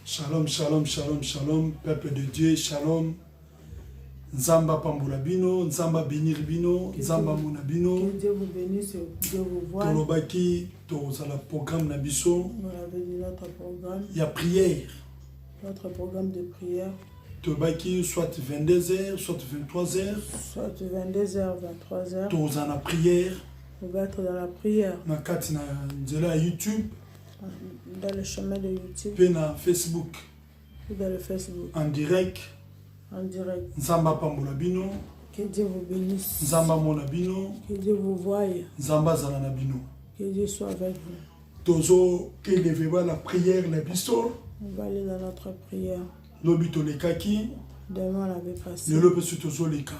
Shalom, shalom, shalom, shalom, peuple de Dieu, shalom. Nzamba Pambulabino, Nzamba Beniribino, Nzamba Monabino. Que Dieu vous bénisse, Dieu vous voit. Tolobaki, le programme Nabiso. On a venu notre programme. Il y a prière. Notre programme de prière. Tolobaki, soit 22h, soit 23h. Soit 22h, 23h. Tous en la prière. On va être dans la prière. Nakati na nzela YouTube. Dans le chemin de YouTube. Puis na Facebook. Ou dans le Facebook. En direct. En direct. Nzamba Pambulabino. Que Dieu vous bénisse. Nzamba Monabino. Que Dieu vous voie. Nzamba Zananabino. Que Dieu soit avec vous. Tozo, qu'il devait voir la prière, la bisto. On va aller dans notre prière. Lobito le kaki. Demain, on avait passé. Le lobe sur tozo le ka.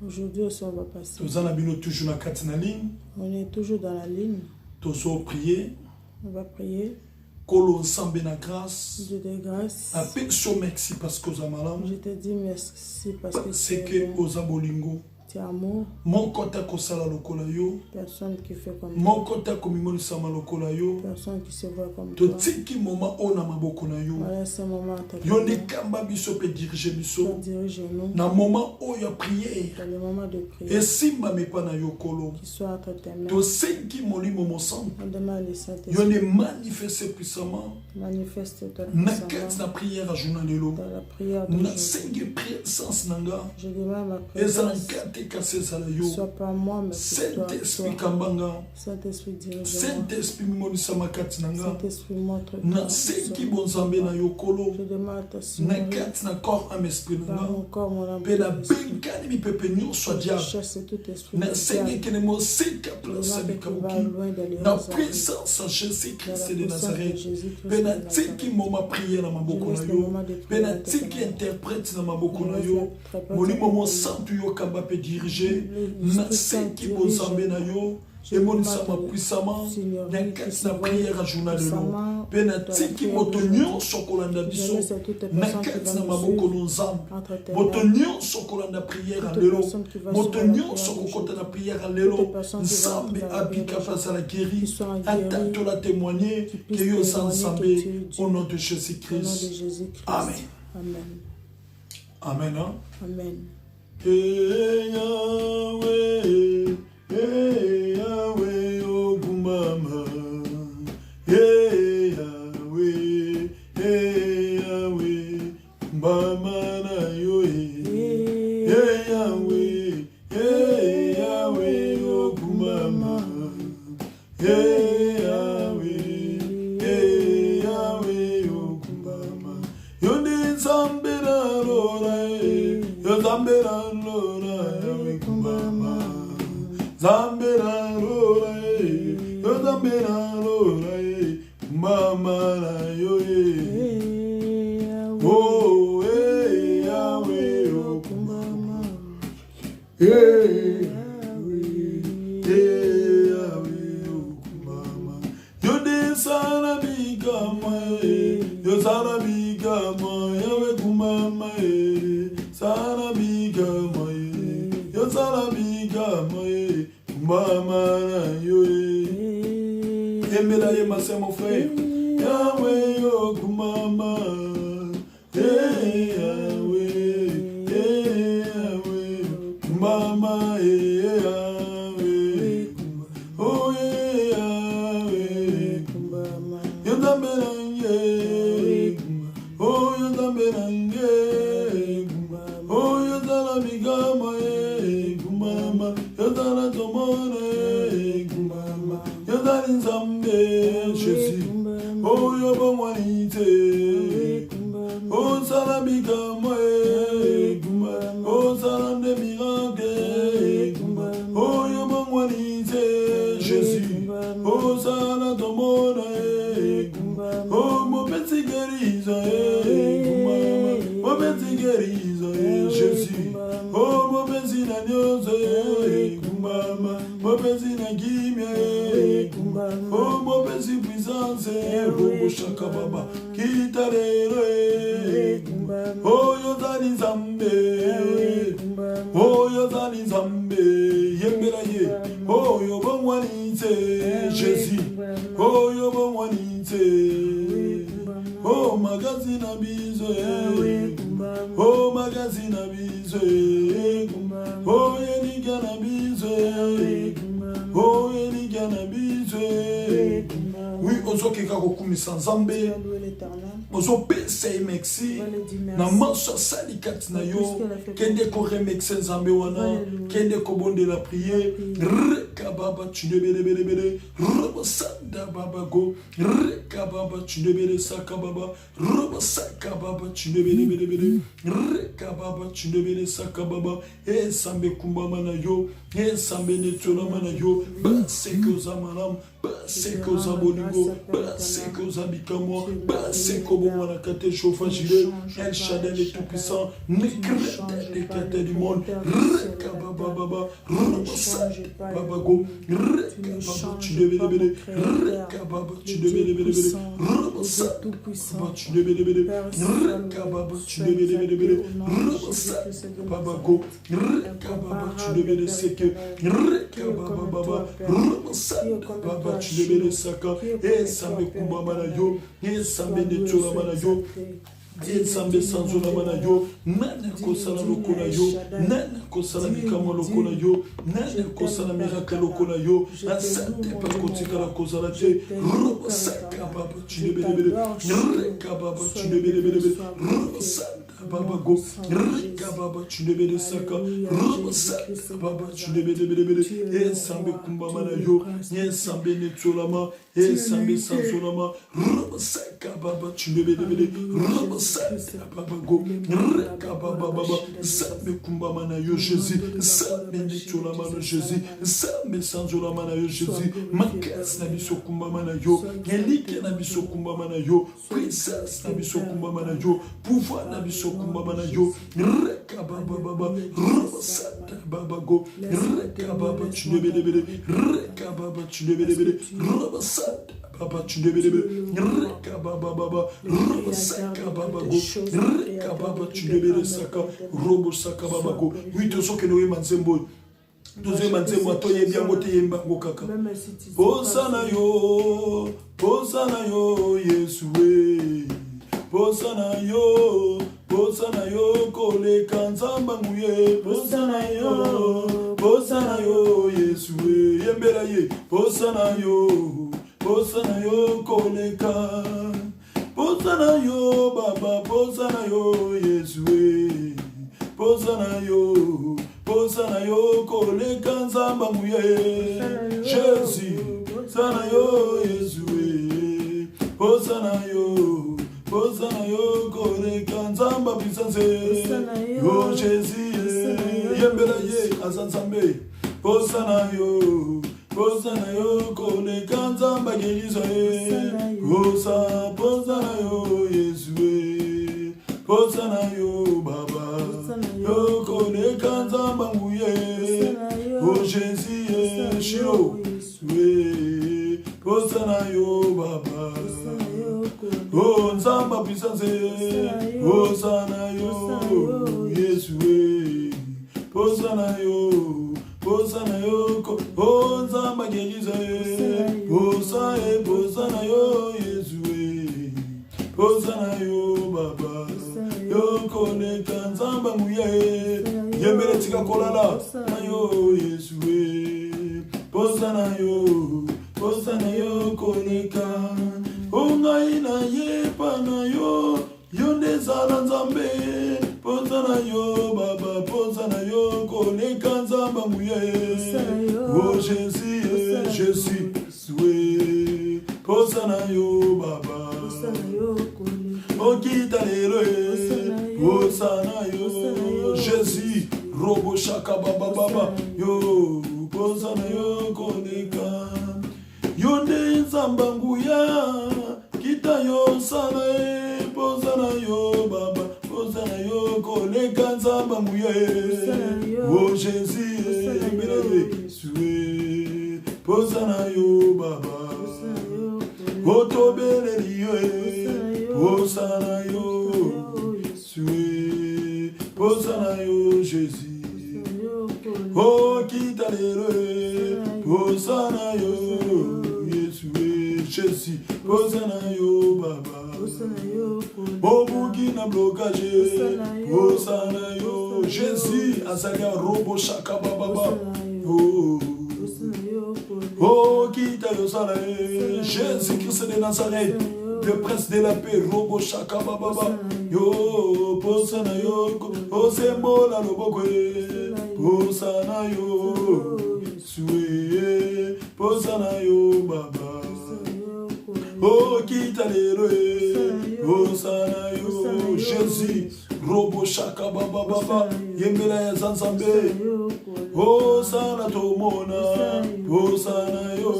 Aujourd'hui aussi, on va passer. Tozo nabino toujours na katina ligne. On est toujours dans la ligne. Tozo prier. On va prier. Kolo nsambe na grâce. Dieu de grâce. Ape so merci parce que oza malamu. Je te dis merci parce que c'est que oza bolingo. tu es amour. Mon kota kosala lokola yo. Personne qui fait comme Mon toi. kota komimoni sama lokola yo. Personne qui se voit comme To toi. tiki moment ona maboko na yo. Voilà ce moment à ta Yo ne kamba biso pe diriger biso. dirige-nous Na moment o ya prière. dans le moment de prière. Et simba me pa na yo kolo. Qui soit entre tes mains. To senki molimo mo santo. On demande le Yo Saint-Esprit. ne manifeste puissamment. Manifeste-toi Na kati puissamment na prière à journal lelo. dans la prière de Na Jésus. sengi présence nanga. Je demande ma Ezala présence. nkate kase sala yo. Soit pas moi, mais c'est toi. Saint-Esprit kambanga. Saint-Esprit dirige-moi. Saint-Esprit mimonisa makati nanga. Saint-Esprit montre Na sengi bonzambe na yo kolo. Je demande ta Na Seigneur. kati na corps âme esprit Dans nanga. mon corps, mon âme. Pe na mon esprit. benkani mi pepe nyonso ya Je diable. chasse tout esprit Na de sengi diable. kene mo seka Le place mal qui va bikabuki. loin de Na l'Église. présence à Jésus-Christ de Nazareth. Jésus-Christ Pe na de tiki Nazareth. moma prière na maboko na yo. Pe na tiki interprète na maboko na yo. Molimo mo santu yo kamba pe diriger. Na sengi bonzambe na yo. Emonisa ma puissamment. Na kati na prière à journal lelo. Pe na tiki moto nyonso kolanda biso. Na kati na maboko no nzambe. Moto nyonso kolanda prière à lelo. Moto nyonso kokota na prière à lelo. Nzambe abika face à la guérie. Attends la témoigner que yo sansambé au nom de Au nom de Jésus-Christ. Jésus-Christ. Amen. Amen. Amen. Hein? Amen. Hey Yahweh, hey Yahweh, oh Gumama. Hey Yahweh, hey Yahweh, Mama na yo. Hey Yahweh, hey Yahweh, oh Gumama. Hey Yahweh, hey Yahweh, oh Gumama. Yo ni zambera lora, yo zambera lora, Yahweh Gumama. Zambera lora, yo zambera lora, Mama na yo. Oh, hey Yahweh, oh Gumama. Hey Yahweh, hey Yahweh, oh Gumama. Yo de sana bigama, yo sana bigama, Yahweh Gumama, sana bigama, yo sana bigama, Gumama na yo. Aimez-la, ma sœur, mon frère. Yahweh, oh Gumama. Hey Yahweh, hey Yahweh, Gumama, hey Yahweh, oh hey Yahweh, Yodamerange, oh Yodamerange, oh Yodalamigama, Gumama, Yodala Tomone, Gumama, Yodalinzambe, Jésus, oh Yobamwanite, oh Salabigama, oh Salam de miracle, oh Yobamwanite, Jésus, oh Salatomone, oh mon petit guérison, mon petit guérison, Jésus, oh mon petit naniose, mon petit nagimie, oh mon petit puissance, oh Shakababa, Kitarere, oh Yozani Zambe, oh Yozani Zambe, Yemberaye, oh Yobamwanite, Jésus, oh Yobamwanite, oh Oh magazine abizo Oh magazine abizo Oh yeligana abizo Oh yeligana abizo Oui, ozo kika kokumisa nzambe ozo pese merci na manso salikati na yo kende ko remixer nzambe wana kende ko bonde la prière rekababa tundebele robosanda baba go rekababa tundebele sakababa robosaka baba tundebele rekababa tundebele sakababa e sambe kumbama na yo e sambe netona na yo ba seko zamalam ba seko zaboligo ba seko zabikamo ba seko bomana kate chauffage El Shaddai le tout puissant n'écrète les quêtes du monde rekababa baba robosaka baba go rekababa tundebele rekababa tundebele robosaka baba tundebele rekababa tundebele robosaka baba go rekababa tundebele seke rekababa baba robosaka baba tundebele saka e sambe kumbama na yo e sambe netula mana yo Sambe sanzona mana yo nana kosala lokona yo nana kosala mikamo lokona yo nana kosala miracle lokona yo asante pa kotika la kozala te robo saka baba tshibelebele reka baba tshibelebele robo saka baba go reka baba tshibelebele saka robo saka baba tshibelebele e sambe kumba mana yo e sambe netsolama e sambe sanzona robo saka baba tshibelebele robo Baba go, reka baba baba, sambe kumba mana yo Jésus, sambe nitola mana Jésus, sambe sanzola mana yo Jésus, makas na biso kumba mana yo, elike na biso kumba mana yo, puissance na biso kumba mana yo, pouvoir na biso kumba mana yo, reka baba baba, robosata baba go, reka baba tshibelebele, reka baba tshibelebele, robosata Baba tshibelebele, reka baba baba, robosaka baba go. Rekababa tshibele saka robo saka baba go wito soke no emanzembo doze manzembo atoye byango te yemba ngokaka posana yo Yesu we posana yo kole kanzamba nguye posana yo Yesu we yembera ye posana yo kole kan Posana yo baba, posana yo Yesu, posana yo kole kanzamba muye Jésus, posana yo Yesu, posana yo kole kanzamba puissance yo Jésus, yembela ye azanzambe, posana yo kole kanzamba geliza posana yo Yesu posana yo baba yo kone kanzamba nguye Jésus shiro posana yo baba nzamba puissance posana yo Yesu posana yo nzamba geliza posana yo Yesu posana yo baba yo kone kanzamba muye yembele tika kolala na yo Yesu posana yo kone kan ongai na ye pana yo yonde zala nzambe posana yo baba posana yo kone kanzamba muye Jésus posana yo baba okita lelo posana yo Jésus robo shaka baba baba yo posana yo koneka yonde nzamba nguya kita yo sana posana yo baba posana yo koneka nzamba nguya Jésus posana yo baba otobeleli yo posana yo posana yo Jésus okita lelo posana yo Yesu Jésus posana yo baba Bobuki na blocage. Osana yo. Jésus, Azalia Robo Shaka Baba. Oh. Oh, Kita Yosana. Jésus-Christ de Nazareth. Le prince de la paix, Robo Shaka Baba. Yo, Posana yo. Osembola Lobokwe. Posana yo. Suye. Posana yo, Baba. Oh, Kita Leroe. Posana yo. Jésus. Robo Shaka Baba. Yembela ya Zanzambe. Posana Tomona. Posana yo.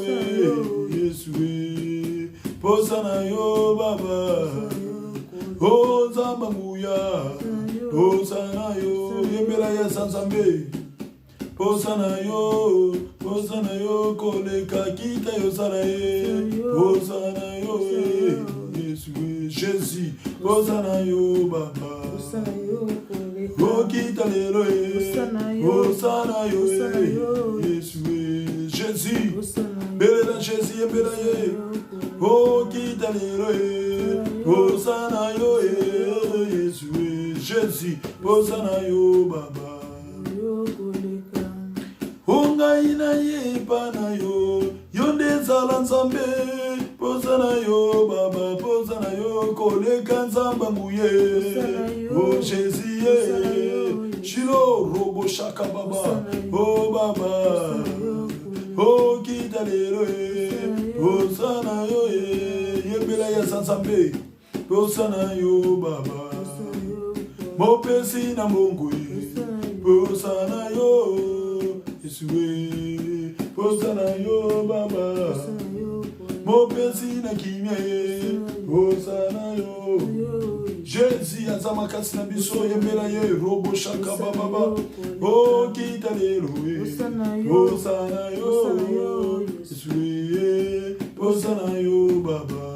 Yesue. Posana yo Baba. Oh Zamba Muya. Posana yo. Yembela ya Zanzambe. Posana yo. Posana yo. Koleka kita yo saraye. Posana yo. Yesue. Jésus. Posana yo Baba. Oh kita lelo. Posana yo. Yesue. Jésus. Bela Jésus. Bela ye. Oh, kita lero, Hosanna yo, Jésus, Hosanna yo, Baba. Honga ina ye pana yo, yonde zalanzambe, Hosanna yo, Baba, Hosanna yo, koleka nzamba muye, oh Jésus, Shilo, Robo Shaka Baba, oh Baba, oh kita lero. Hosanna yo, yembela ya Zanzambe. Hosanna yo, Baba. Mopesi na Mungu. Hosanna yo, Yesue. Hosanna yo, Baba. Mopesi na kimia. Hosanna yo. Jésus azamakasi na biso yembela ye Robo Shaka Baba. Oh kita lelo. Hosanna yo, Yesue. Hosanna yo, Baba.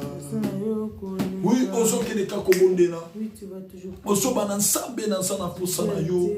Oui, oso kele kakobondela. Oso banansambe na sana posana yo.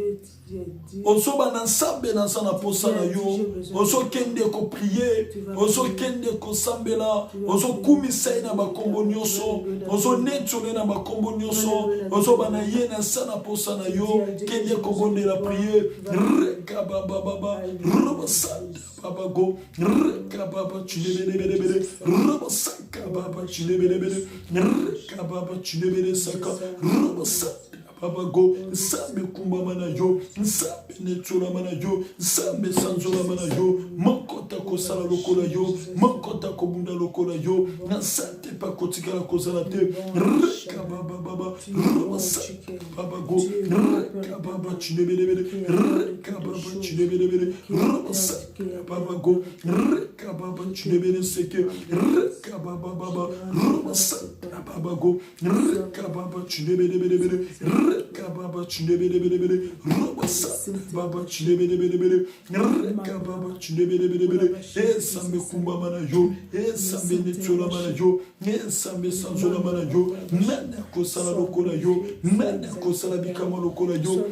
Oso banansambe na sana posana yo. Oso kende ko prier. Oso kende ko sambela. Oso kumisa na bakombo nyoso. Oso netole na bakombo nyoso. Oso banaye na sana posana yo. Kende ko bondela prier. Reka baba baba. Roba sanda baba go. Reka baba chilebele. Roba saka baba chilebele. Reka baba chilebele saka. Roba sanda baba go. Sambe kumba mana yo. Sambe netula mana yo. Sambe sanzola mana yo. Makota ko sala lokola yo. Makota ko bunda lokola yo. Nasante pa kotikala ko sala te. Reka baba baba. Roba saka baba go. Reka baba chilebele. Reka baba chilebele. Roba saka baba go. Reka baba chilebele seke. Reka baba baba. Roba saka baba go. Reka baba chilebele. Reka baba chilebele. Roba saka baba chilebele. Reka baba chilebele. Esambe kumba mana yo. Esambe netula mana yo. Esambe sanzola mana yo. Nana ko sala lokola yo. Nana ko sala bikama lokola yo.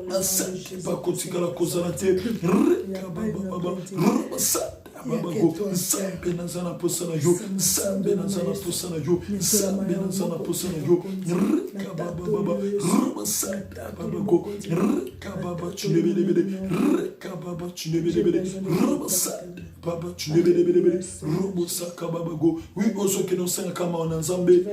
Asante pa kotikala ko sala te. Reka baba baba. Roba saka baba go. Sambe na zana posana yo. Sambe na zana posana yo. Sambe na zana posana yo. Reka baba baba. Roba saka baba go. Reka baba chilebele. Reka baba chilebele. Roba saka baba chilebele. Roba saka baba go. Oui, oso ke no sanga kama wananzambe.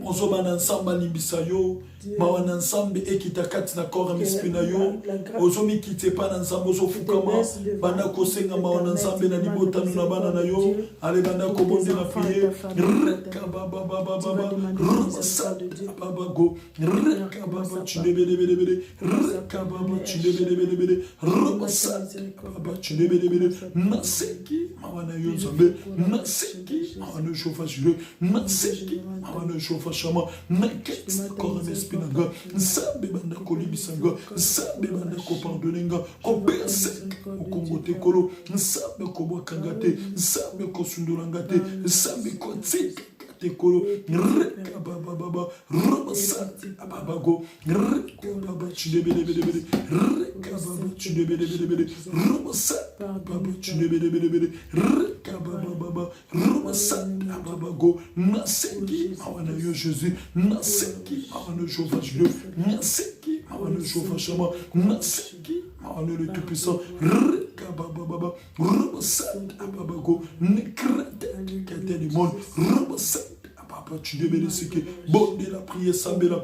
Oso bananzamba limbisa yo. Ma wananzambe ekitakati na kora mispina yo. Oso mi kite pa nanzambe oso fukama. Banda kosenga ma wananzambe na libota nuna bana na yo. Ale banda kobonde na priye. Reka baba baba baba. Roba saka baba go. Reka baba chilebele. Reka baba chilebele. Roba saka baba chilebele. Naseki mawana yo zambe. Naseki mawana shofa shiro. Naseki mawana shofa shama. Nakets kora mespinanga. Nsambe banda kolibisanga. Nsambe banda ko pardonenga. Ko besek o kongo tekolo. Nsambe ko bwakanga te. Nsambe ko sundolanga te. Nsambe ko tsika te kolo rekababa robosate ababago rekababa chidebedebede rekababa chidebedebede robosate baba chidebedebede rekababa robosate ababago naseki awana yo Jésus naseki awana Jéhovah Dieu naseki awana Jéhovah Shama naseki awana le Tout-Puissant rekababa robosate ababago nekrete kete du monde robosate Papa, tu devais le séquer. Bon, de la prière, Sambela,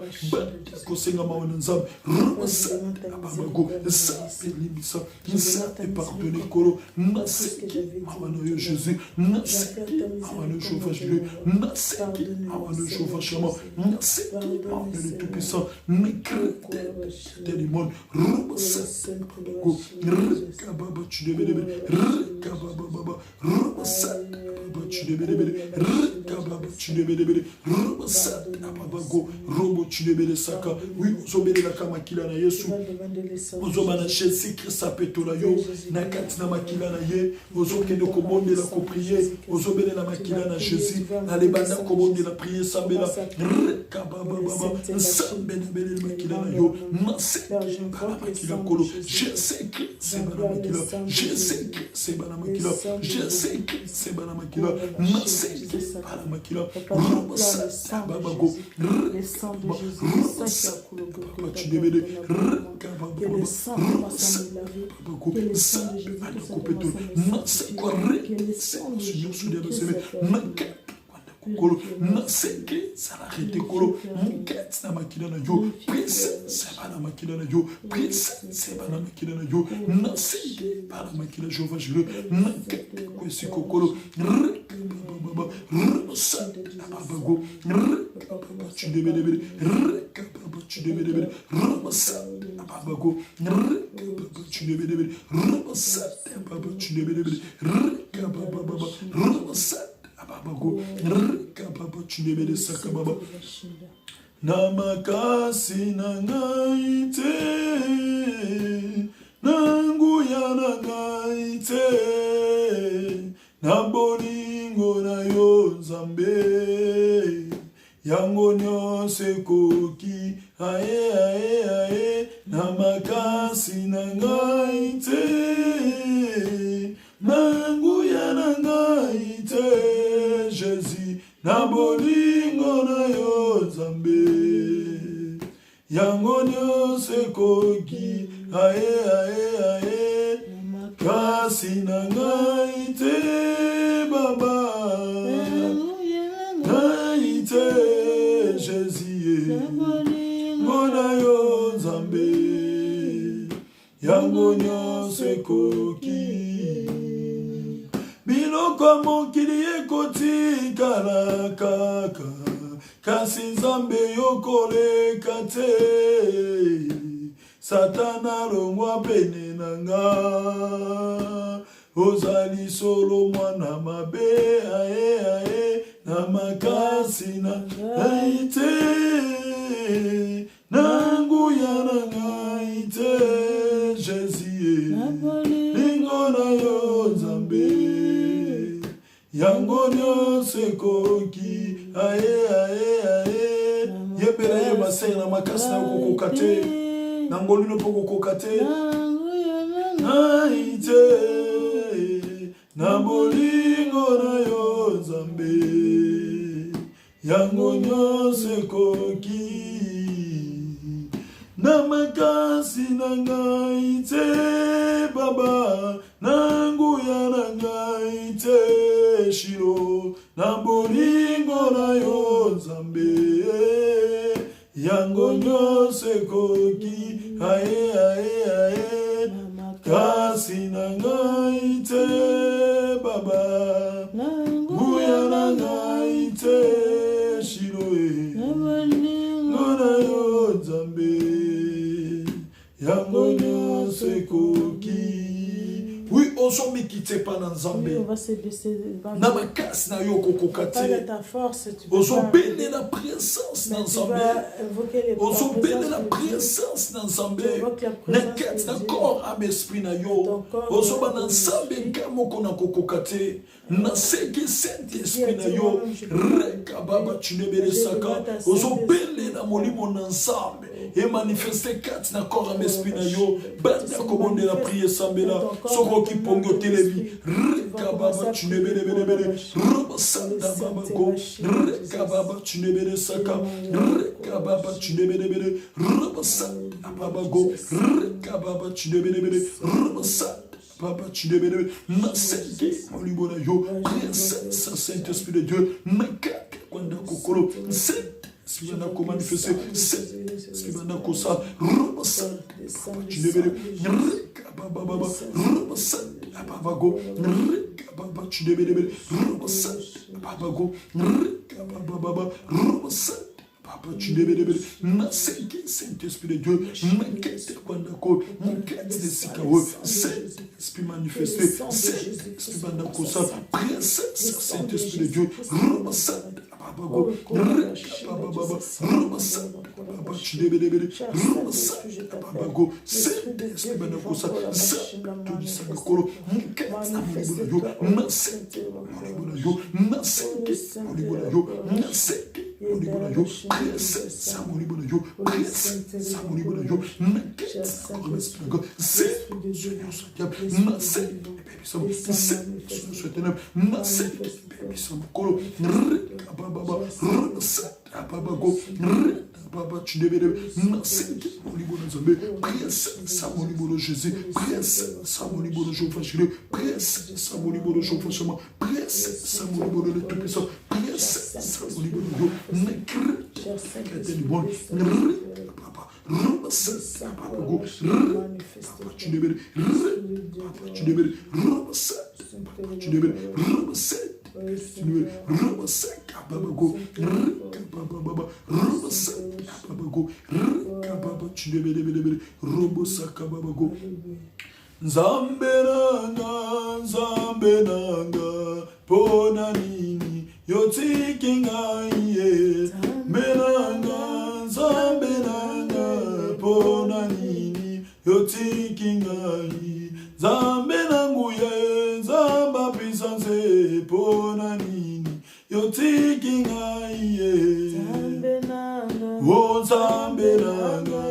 Kosenga Mawanzam, Ramasa, Ababago, Sapelibisa, Nsape, pardonner Kolo, Naseki, Awanoyo Jésus, Naseki, Awanoyo Jéhovah Dieu, Naseki, Awanoyo Jéhovah Shama, Naseki, Awanoyo le Tout-Puissant, Nekrete, du monde, Ramasa, Ababago, Rekababa, tu devais le Rekababa, Ramasa, tu devais le Rekababa, tu devais le Robosat, Ababago, Robo Chidebele Saka, oui, Zobele la Kamakila na Yesu, Ozobana Chelsea, Christa Petola Yo, Nakat na Makila na Ye, Ozoke de Komonde la Kopriye, Ozobele la Makila na Jésus, Alebana Komonde la Priye, Sambela, Rekababa, Sambele la Makila na Yo, Nasek, Banamakila Kolo, je sais que c'est Banamakila, je sais que c'est Banamakila, je sais que c'est Banamakila, Nasek, Banamakila, le sang de Jésus, ça qui a coulé que le sang passe dans la vie, que le sang de Jésus que le sang de Jésus Kolo naseke sararete kolo mukati na makila na yo prince sebana makila na yo prince sebana makila na yo naseke para makila Jéhovah Dieu nakete kwesi kokolo baba rusa abago baba chidebedebe baba chidebedebe rusa abago baba chidebedebe rusa baba chidebedebe baba rusa Ababago, Kababa, Chidebede Sakababa, Namakasi Nangaite, Nanguya Nangaite, Nabolingo na yo Zambe, Yango nyose koki, ae, Namakasi Nangaite, Nanguya Nangaite, Jésus, na bolingo na yo Zambe, yango nyose koki, ae, kasi na ngai te baba, ngai te Jésus, yango na yo Zambe, yango nyose koki. Biloko mokili ekotikala kaka kasi Nzambe yokoleka te Satana longwa pene nanga ozali solo mwana mabe ae na makasi na ngai te nanguya na ngai te Jésus lingo na yo Nzambe yango nyose koki ae yebera ye masai na makasi na kokokate nangoli no pokokate aite na bolingo na yo Nzambe yango nyose koki na makasi na ngai te baba nanguya na ngai te shiro na bolingo na yo Nzambe yango nyose koki ae kasi na ngai te baba nanguya na ngai te shiro na yo Nzambe yango nyose koki. Oui, ozo mikite pa na nzambe on va se baisser devant na Dieu. makasi na yo kokoka Pas de te ta force, tu peux ozo pas. bende la présence na Mais tu nzambe vas invoquer les ozo bende la présence présence na nzambe Tu invoques la na présence kati de na Dieu. corps ame esprit na yo Ton corps, ozoba ton na nzambe esprit. nga moko na kokoka te na seki saint esprit na Dieu, yo moi-même, je peux pas. reka baba J'ai tunebelesaka besoin de ta ozobele na Saint-Esprit. molimo na nzambe emanifeste kati na corps ame esprit na yo Tu banda se kobondela manifestes priye sambela dans ton corps, soko dans ton kipongi âme, otelemi ton esprit. reka Tu vas baba commencer à tunebelebelebele prier pour roba sanda le baba Saint go et Machine, reka Jesus. baba tunebelesaka reka baba tunebelebele roba sanda baba go reka baba tunebelebele roba sanda Papa, tu ne me na sente molimo na yo présence Saint-Esprit de Dieu na kaka kwanda kokolo Saint-Esprit na ko manifester Saint-Esprit na ko sa roba sanda tu ne me reka baba baba roba sanda baba go reka baba tu ne me roba sanda baba go reka baba baba roba sanda Papa, tu débes, na seke Saint-Esprit de Dieu, na kete kwandako, na kete de sikawo, Saint-Esprit manifesté, Saint-Esprit bandako sa, présence Saint-Esprit de Dieu, Roma Santa, Papa go, Papa Baba, Roma Santa, Papa, tu débes, Roma Santa, Papa go, Saint-Esprit bandako sa, Saint-Esprit de Sakakolo, na kete na yo, na seke, na seke, na seke, yo, présence à mon niveau de yo, présence à mon niveau de yo, Papa, tu devais au niveau de Zambé, présence à mon niveau de Jésus, présence à mon niveau de Jehovah Jireh, présence à mon niveau de Jehovah Shammah, présence à mon niveau de Tout-Puissant, présence à mon niveau de Dieu, Papa, tu devais, Zambe nanga, pona nini, yotiki ngai, menanga, zambe nanga, pona nini, yotiki ngai, zambe nanguye, zamba puissance, pona nini, yotiki ngai, oh zambe nanga,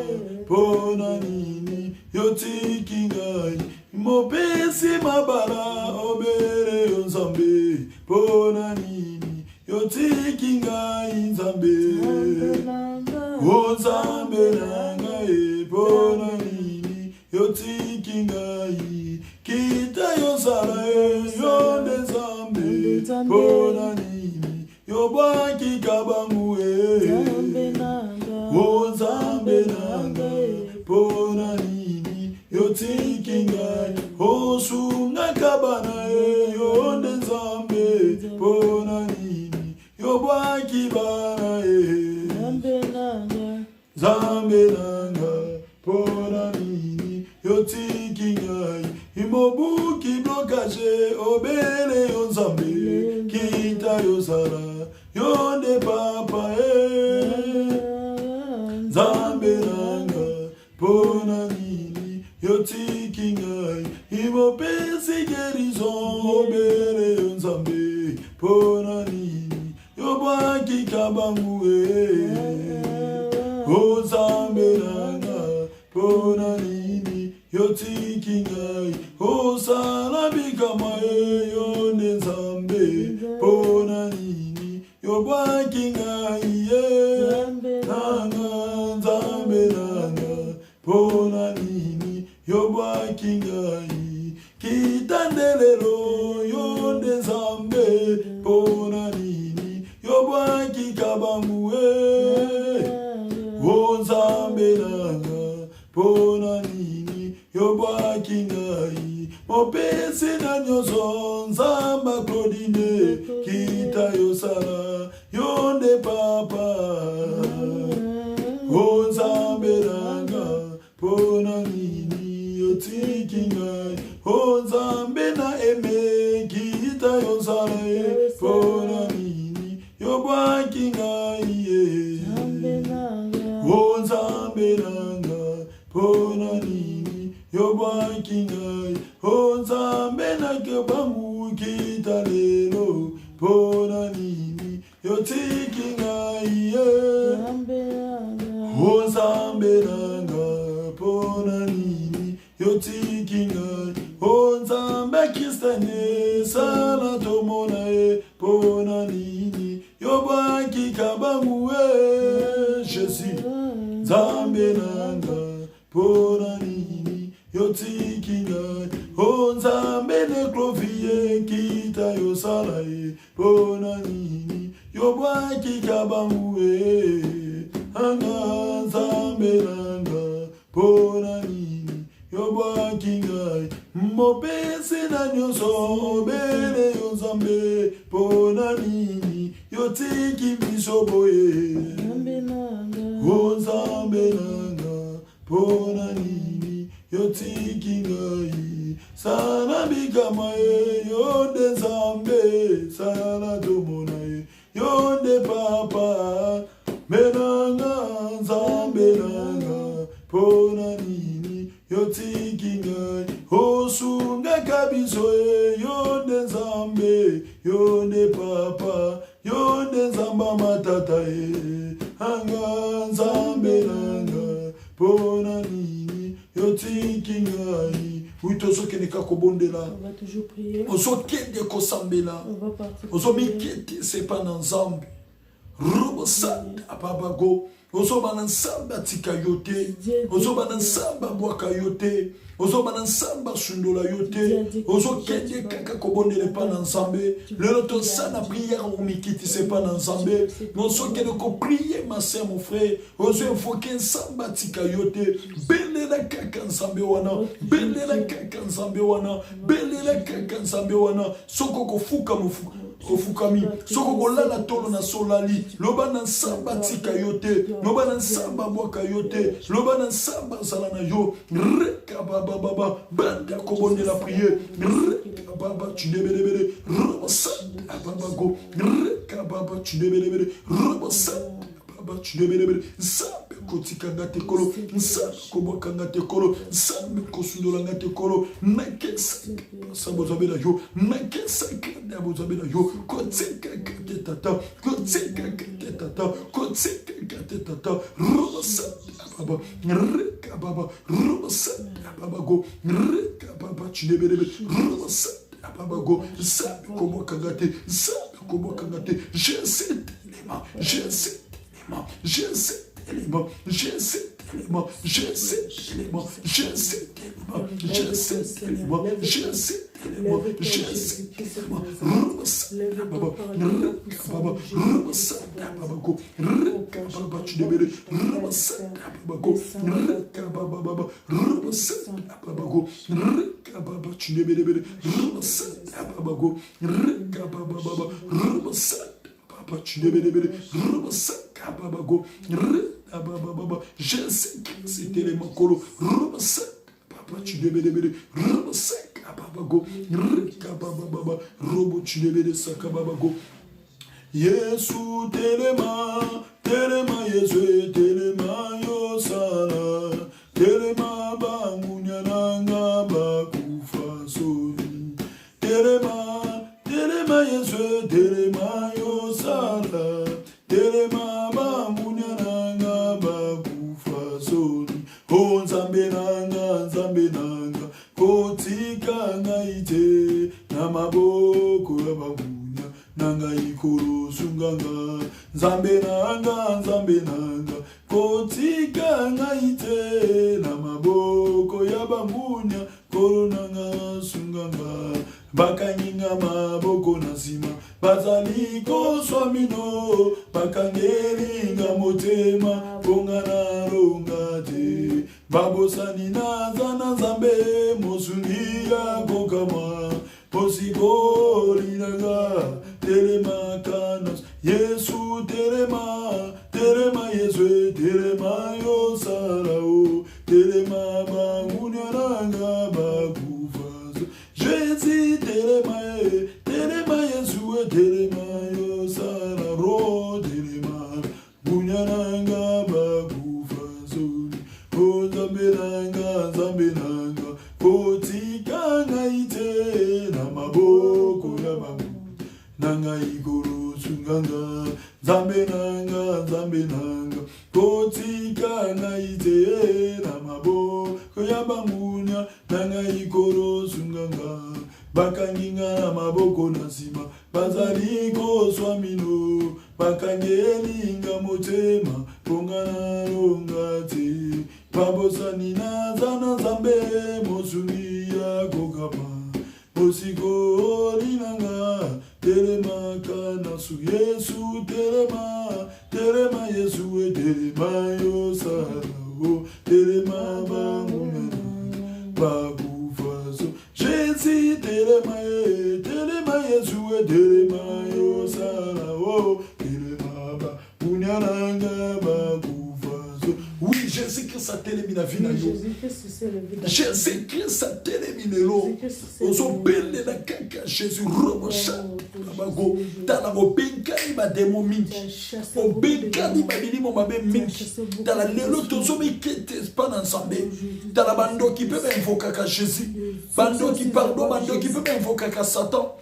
pona nini, yotiki ngai. Mopesi mabala obere yo nzambe pona nini yotiki ngai nzambe o nzambe nanga e pona nini yotiki ngai kita yosala yonde nzambe pona nini yobwaki kabangu e o nzambe nanga pona nini yotiki ngai osunga kabana yonde nzambe pona nini yobwaki bana nzambe nanga pona nini yotiki ngai imobuki blokage obele yo nzambe kita yosala yonde papa nzambe nanga pona nini yotiki ngai imopesi guérison obere yo nzambe pona nini yobwaki kabangu o nzambe nanga pona nini yotiki ngai osala bikama yonde nzambe pona nini yobwaki ngai nanga nzambe nanga pona nini yobwaki ngai kitandelelo yonde nzambe pona nini yobwaki kabangu o nzambe nanga pona nini yobwaki ngai mopesi na nyonso nzamba Claudine kita yosala yonde papa o nzambe nanga pona nini yotiki ngai o nzambe nanga pona nini yobaki ngai o nzambe nakebangu kitalelo pona nini yotiki ngai o nzambe nanga pona nini yotiki ngai o nzambe kristane sana tomona pona nini yobaki kabangu Jésus nzambe nanga pona nini yotiki ngai o nzambe neklovie kita yosala pona nini yobaki kabangu anga nzambe nanga pona nini yobaki ngai mopesi na nyonso bele yo nzambe pona nini yotiki biso boye o nzambe nanga pona nini yotiki ngai sana bikama yonde nzambe sana tomona yonde papa menanga nzambe nanga pona nini yotiki ngai osunga kabiso yonde nzambe yonde papa yonde nzamba matata anga nzambe nanga pona nini yotiki ngai uitosokendeka kobondela on va toujours prier ozokende kosambela on va partir ozomikete sepa na nzambe robosanda ababago ozobana nzambe atika yo te ozobana nzambe abwaka yo te ozobana nzambe asundola yo te ozokende kaka kobondela epa na nzambe lelo tosala priere omikitisa epa na nzambe ozokende koprie ma sœur mon frère ozoinvoke nzambe atika yo te belela kaka nzambe wana belela kaka nzambe wana belela kaka nzambe wana soko kofuka mofuka kofukami soko kolala tolo na solali loba na nzambe atika yo te loba na nzambe abwaka yo te loba na nzambe azala na yo reka baba banda kobondela priere reka baba tshindebelebele robosanda babago reka baba tshindebelebele robosanda baba tshindebelebele nzambe kotikanga te kolo nzambe kobwakanga te kolo nzambe kosundolanga te kolo nakesa sabozabe na yo nakesa kanda bozabe na yo kotika kate tata kotika kate tata kotika kate tata robosanda baba reka baba robosanda baba go reka baba tshindebelebele robosanda baba go nzambe kobwakanga te nzambe kobwakanga te j'ai cet élément j'ai cet élément j'ai cet élément, j'ai cet élément, j'ai cet élément, j'ai cet élément, j'ai cet élément, j'ai cet élément, j'ai cet élément, Baba, Baba, Baba, Baba, tu devais Baba, Baba, Baba, Baba, tu devais Baba, tu devais je sais que c'était les makolo papa tu devais robo tu devais sakababago Yesu telema Yesu telema yo sala telema bangunya nanga bakufa soni telema Yesu telema yo sala telema bangunya nanga bakufa soni o nzambe nanga kotika ngaite na maboko ya bangunya nanga ikoro sunganga nzambe nanga kotika ngaite na maboko ya bangunya koro nanga sunganga bakanyinga maboko na nsima bazali koswa mino bakangelinga motema bonga na longa te babosani naza na nzambe mosungi ya kokama posikoli nanga telema kanos Yesu telema Yesu telema yo salao telema bangunya nanga bakufa Jésus telema Yesu telema yo salao telema bunyananga bakufa Totika na ite na mabo Koyamba munya nanga ikoro sunganga Bakanginga na maboko nasima Bazaliko swamino Bakangeli nga motema Pongana longate Babosani na zana zambe Mosumi ya kokapa Osiko linanga Telema kanasu Yesu telema Telema Yesu telema yosara Telema banguna Babufaso Jésus telema Yesu telema yosara Telema banguna Babufaso. Oui, Jésus-Christ a téléminé la vie na yo. Jésus-Christ a téléminé l'eau. Ozo belle na kaka Jésus robocha. Bago tala go benka ba demo mingi. O benka ni ba bilimo mabe mingi. Tala lelo tozo me kete pas ensemble. Tala bando qui peut invoquer ka Jésus. Bando qui pardon, bando qui peut invoquer ka Satan.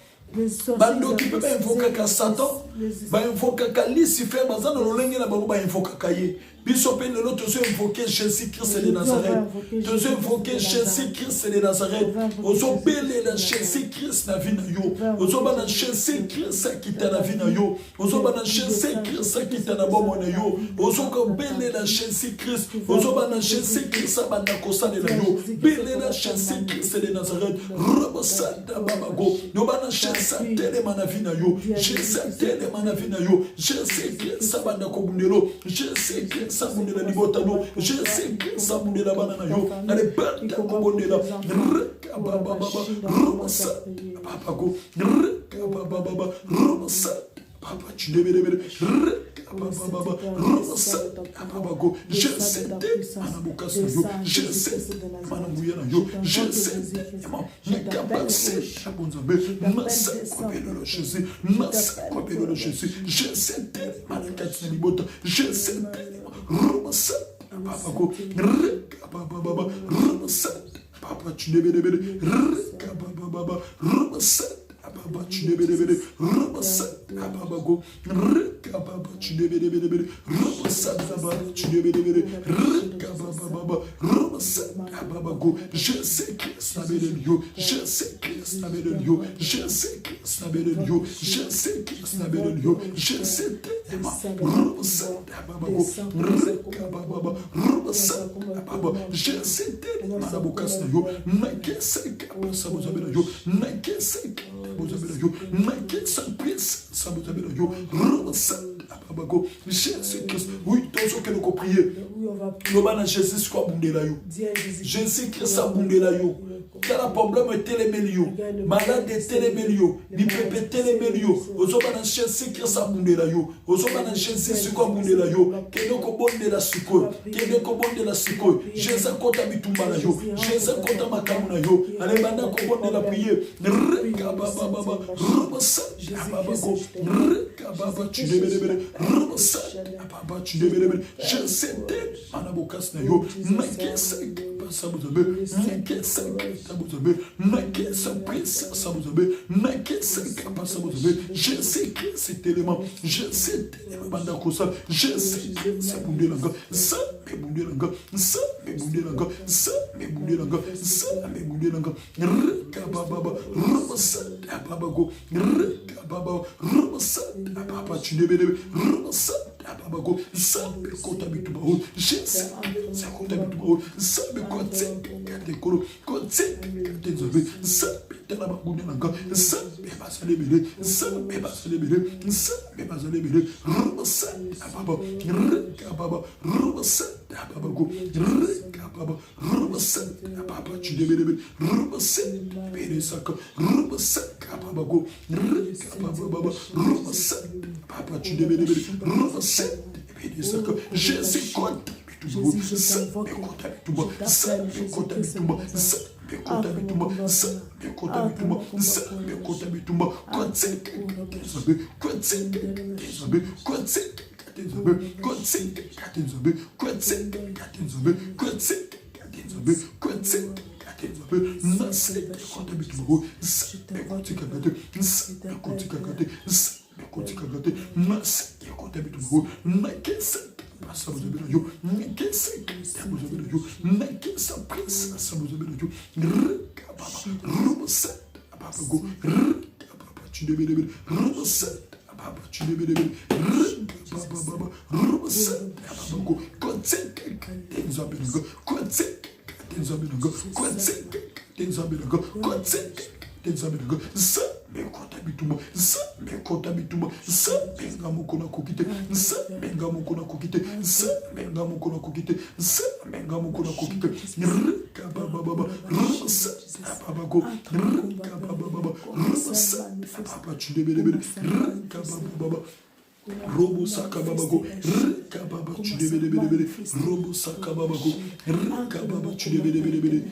Bando qui peut invoquer ka Satan. Ba invoquer ka Lucifer, bazana lolenge na bango ba invoquer ka ye. Bishop et le tu as invoqué Jésus-Christ de Nazareth. Tu as invoqué Jésus-Christ de Nazareth. Ozo belé la Jésus-Christ na vie na yo. Ozo bana Jésus-Christ qui t'a na vie na yo. Ozo bana Jésus-Christ qui t'a na bomo na yo. Ozo ko belé la Jésus-Christ. Ozo bana Jésus-Christ bana kosane na yo. Belé la Jésus-Christ de Nazareth. Robosanda babago. No bana Jésus tele mana vie na yo. Jésus tele mana vie na yo. Jésus-Christ bana ko bundelo. Jésus-Christ Samundela libotano, je sais que Samundela banana yo, ale banda kobondela, baba romasa, papa go, baba romasa, papa tu debele, baba romasa, papa go, je sais manabukas yo, je sais manabuya yo, je sais ma capacité abonzabe, massa kopelo Jésus, massa kopelo Jésus, je sais manakati libota, je sais Romasa, papa go, baba, Romasa, papa tu debele, baba, Romasa, papa tu debele, Romasa, papa go, baba tu debele, Romasa, baba tu debele, baba, Romasa, papa go, je sais que ça me yo, je sais que ça me yo, je sais que ça me yo, je sais que ça me yo, je sais Romasa, papa go, baba, Romasa, papa, je sais manabukas na yo, nakese kapasa bozabela yo, nakese bozabela yo, nakese prince sabozabela yo, Romasa, papa go, Jésus-Christ, oui, tous ceux qui nous prier, nous bana Jésus quoi bundela yo, Jésus-Christ a bundela yo, car le problème est télémélio, malade est télémélio, l'IPP télémélio, aux hommes dans Jésus-Christ a bundela yo, aux hommes dans Jésus quoi bundela yo, que nous cobonde la suko, que nous cobonde la suko, Jésus kota bitumbala yo, Jésus kota makamuna yo, allez bana cobonde la prière, baba, romasa, baba go, baba tu debele, romasa, baba tu debele, je sais manabokas na yo, nakese ça vous avez, nakese ça vous avez, nakese prince ça vous avez, nakese kappa ça vous avez, je sais que cet élément, je sais banda kosa, je sais ça bundé langa, ça me bundé langa, ça me bundé langa, ça me bundé langa, ça me bundé langa, baba, romasa, baba go, baba, romasa, papa tu debele, romasa, baba go, ça me kota bituba, je sais ça kota bituba, ça me kota kate koro, kota kate zobe, ça me tala bakune langa, ça me basale bele, ça me basale bele, ça me basale bele, romasa, baba, romasa, baba go, baba, romasa, papa tu debele, romasa, bele saka, romasa, baba go, baba, romasa, papa tu debele, romasa, bele saka, Jésus compte. Ça me compte avec tout ça, ça me compte avec tout ça, me compte avec tout ça, me compte avec tout ça, me compte avec tout Asabozabela yo. Nakesa Asabozabela yo. Nakesa prince Asabozabela yo. Rekababa. Ruset. Ababago. Rekababa. Chidebele. Ruset. Ababa. Chidebele. Rekababa. Ruset. Ababago. Kotseke. Tenzabelago. Kotseke. Tenzabelago. Kotseke. Tenzabelago. Kotseke. Tenzabelago. Sa mekota bituma. Sa mekota bituma. Sa benga mukona kokite. Sa benga mukona kokite. Sa benga mukona kokite. Sa benga mukona kokite. Rekababa. Ruset. Ababago. Rekababa. Ruset. Ababa. Chidebele. Rekababa. Robo sakababago, rekababa chudebelebele, robo sakababago, rekababa chudebelebele.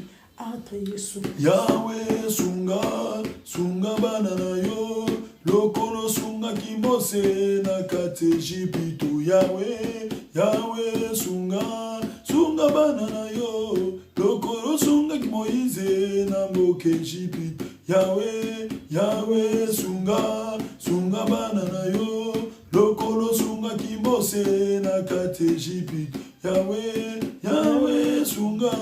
Yahweh sunga banana yo, lokolo sunga kimose na kate jipito. Yahweh sunga banana yo, lokolo sunga kimoize na mboke jipito. Yahweh sunga banana yo, lokolo sunga kimose na kate jipito. Yahweh sunga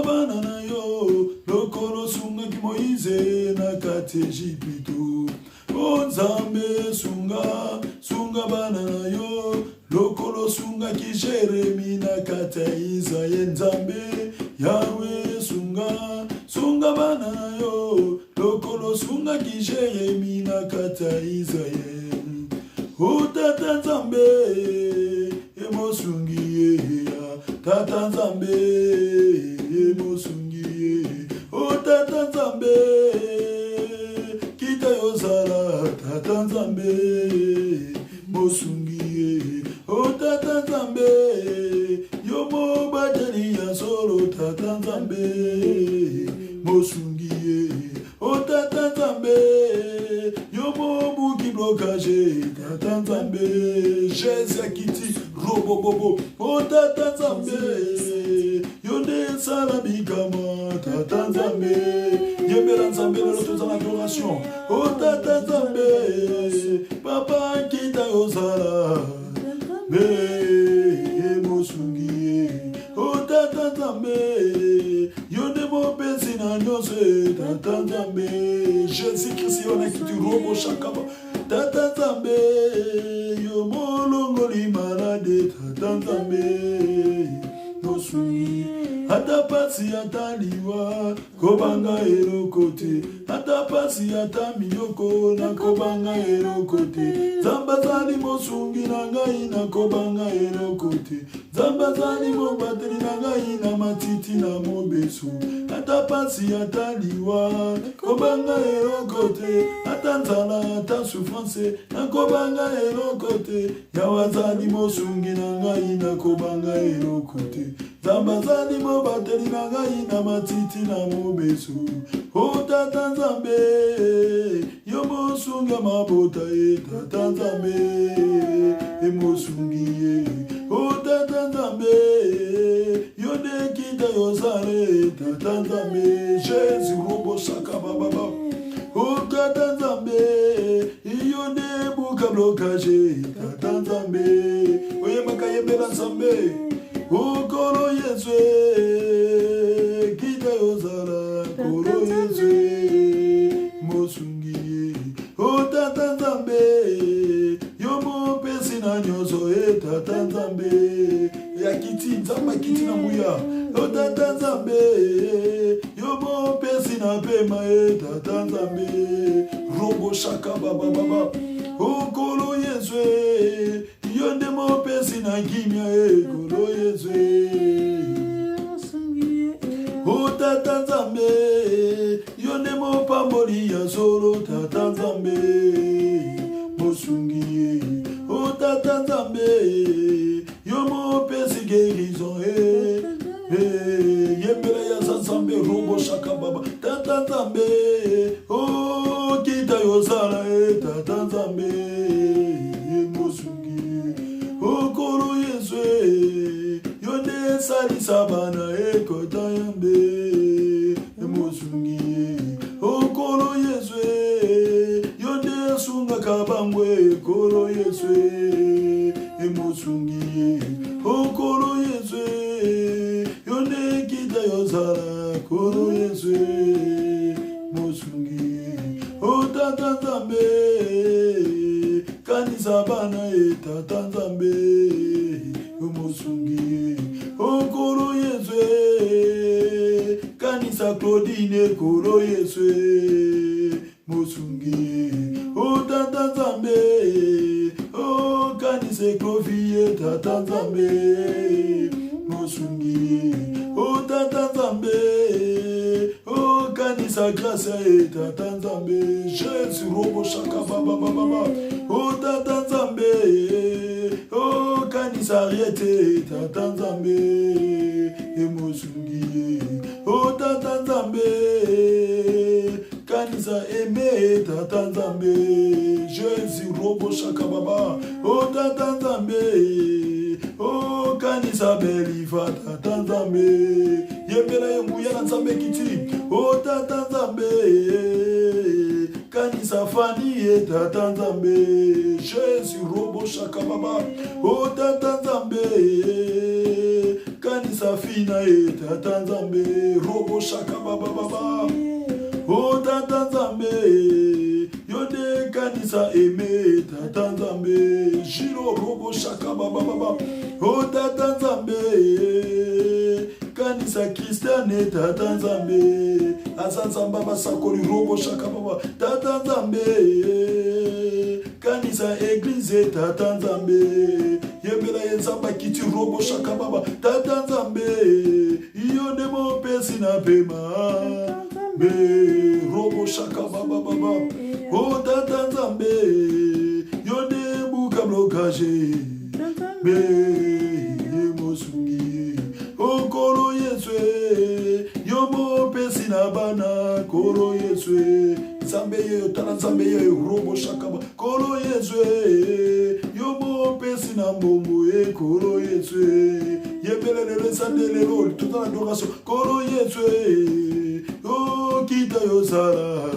banana yo, lokolo sunga kimoize na kate jipito. O Nzambe sunga banana yo, lokolo sunga ki Jeremi na kate Isaye. Nzambe Yahweh sunga banana yo, lokolo sunga ki Jeremi na kate Isaye. O Tata Nzambe emosungiye ya, Tata Nzambe emosungiye. O Tata Nzambe kita yozala, Tata Nzambe mosungiye. O Tata Nzambe yomo badani ya solo, Tata Nzambe mosungiye. O Tata Nzambe yomo buki blocage, Tata Nzambe Jésus akiti robo bobo. O Tata Nzambe yonde salabikama, Tata Nzambe yembela Nzambe loto za adoration. O Tata Nzambe papa kita yozala me emosungiye. O Tata Nzambe yonde mo pensi na nyose, Tata Nzambe Jésus Christ yona kiti robo shakaba. Tata Nzambe yo molongoli malade, Tata Nzambe nosungi. Ata pasi ata liwa kobanga erokote, ata pasi ata miyoko na kobanga erokote. Zamba zali mosungi na ngai na kobanga erokote. Zamba zali mobateli na ngai na matiti na mobesu. Ata pasi ata liwa kobanga erokote, ata nzala ata souffrance na kobanga erokote. Yawa zali mosungi na ngai na kobanga erokote. Zamba zali mobateli na ngai na matiti na mobesu. O Tata Nzambe yo mosunga mabota e, Tata Nzambe emosungiye. O Tata Nzambe yo nekita yozale, Tata Nzambe Jésus robo sakababa. O Tata Nzambe yo nebuka blocage, Tata Nzambe oye makayembela Nzambe. O kolo Yesu kita yozala, kolo Yesu mosungiye. O Tata Nzambe yo mo pesi na nyoso e, Tata Nzambe yakiti Nzamba kiti na muya. O Tata Nzambe yo mo pesi na pema e, Tata Nzambe robo shaka baba baba. O kolo Yesu yonde mo pesi na kimia e, kolo Yesu. O Tata Nzambe yonde mo pamboli ya solo, Tata Nzambe mosungiye. O Tata Nzambe yo mo pesi guérison e, yembela ya Nzambe robo shaka baba. Tata Nzambe o kita yozala e, Tata Nzambe mosungiye. O kolo Yesu yonde sali sabana e, kota yambe mosungiye. O kolo Yesu yonde sunga kabangwe, kolo Yesu emosungiye. yozala kolo Yesu mosungi o tata nzambe kanisa bana e tata nzambe mosungi o kolo Yesu kanisa Claudine kolo Yesu mosungi o tata nzambe o kanisa Clovie tata nzambe mosungi o tata nzambe o kanisa Gracia e tata nzambe Jésus robo shaka baba baba o tata nzambe o kanisa Ariete tata nzambe e mosungi o tata nzambe kanisa Aimé tata nzambe Jésus robo shaka baba o tata nzambe o kanisa Beliva tata nzambe yembela yenguya na nzambe kiti o tata nzambe kanisa Fani e tata nzambe Jésus robo shaka baba o tata nzambe kanisa Fina e tata nzambe robo shaka baba baba o tata nzambe yode kanisa Aimé tata nzambe Jiro robo shaka baba baba o tata nzambe kanisa Christiane tata nzambe asanzamba basakoli robo shaka baba tata nzambe kanisa Église tata nzambe yembela yenzamba kiti robo shaka baba tata nzambe yonde mo pesi na pema be robo shaka baba baba o tata nzambe yonde buka blocage be mosungi o kolo Yesu yomo pesi na bana kolo Yesu nzambe yo tala nzambe yo robo shaka baba kolo Yesu yomo pesi na mbombo kolo Yesu yebelele sandelelo toute l'adoration kolo Yesu oh kita yo sala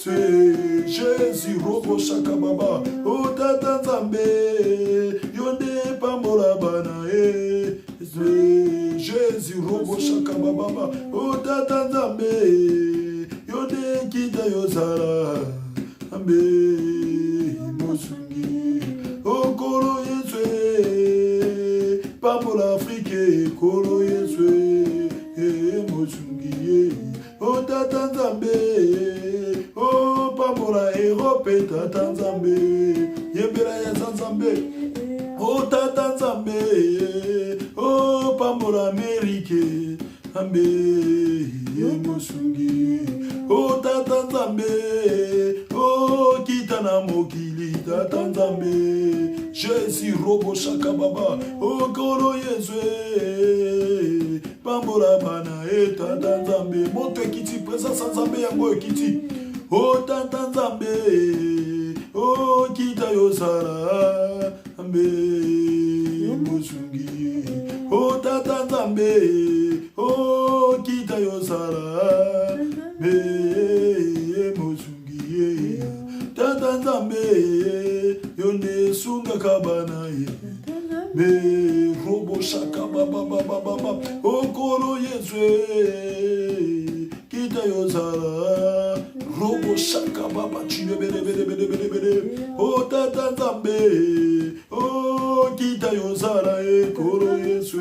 Jésus robo shaka baba o tata nzambe yonde pambola bana Jésus robo shaka baba o tata nzambe yonde kita yo sala ambe mosungi o kolo Yesu pambola Afrique kolo Yesu mosungi o tata nzambe o pambola Europe tata nzambe yembela ya nzambe o tata nzambe o pambola Amerique ambe mosungi o tata nzambe o kitana mokili tata nzambe Jésus robo shaka baba o kolo Yesu pambola bana tata nzambe moto ekiti présence nzambe yango ekiti o tata nzambe o kita yo sala ambe mosungi o tata nzambe o kita yo sala me mosungi tata nzambe yonde sunga kabana me robo shaka baba baba baba o kolo Yesu kita yo sala robo shaka baba chine bere bere bere bere bere o tata nzambe o kita yo sala kolo Yesu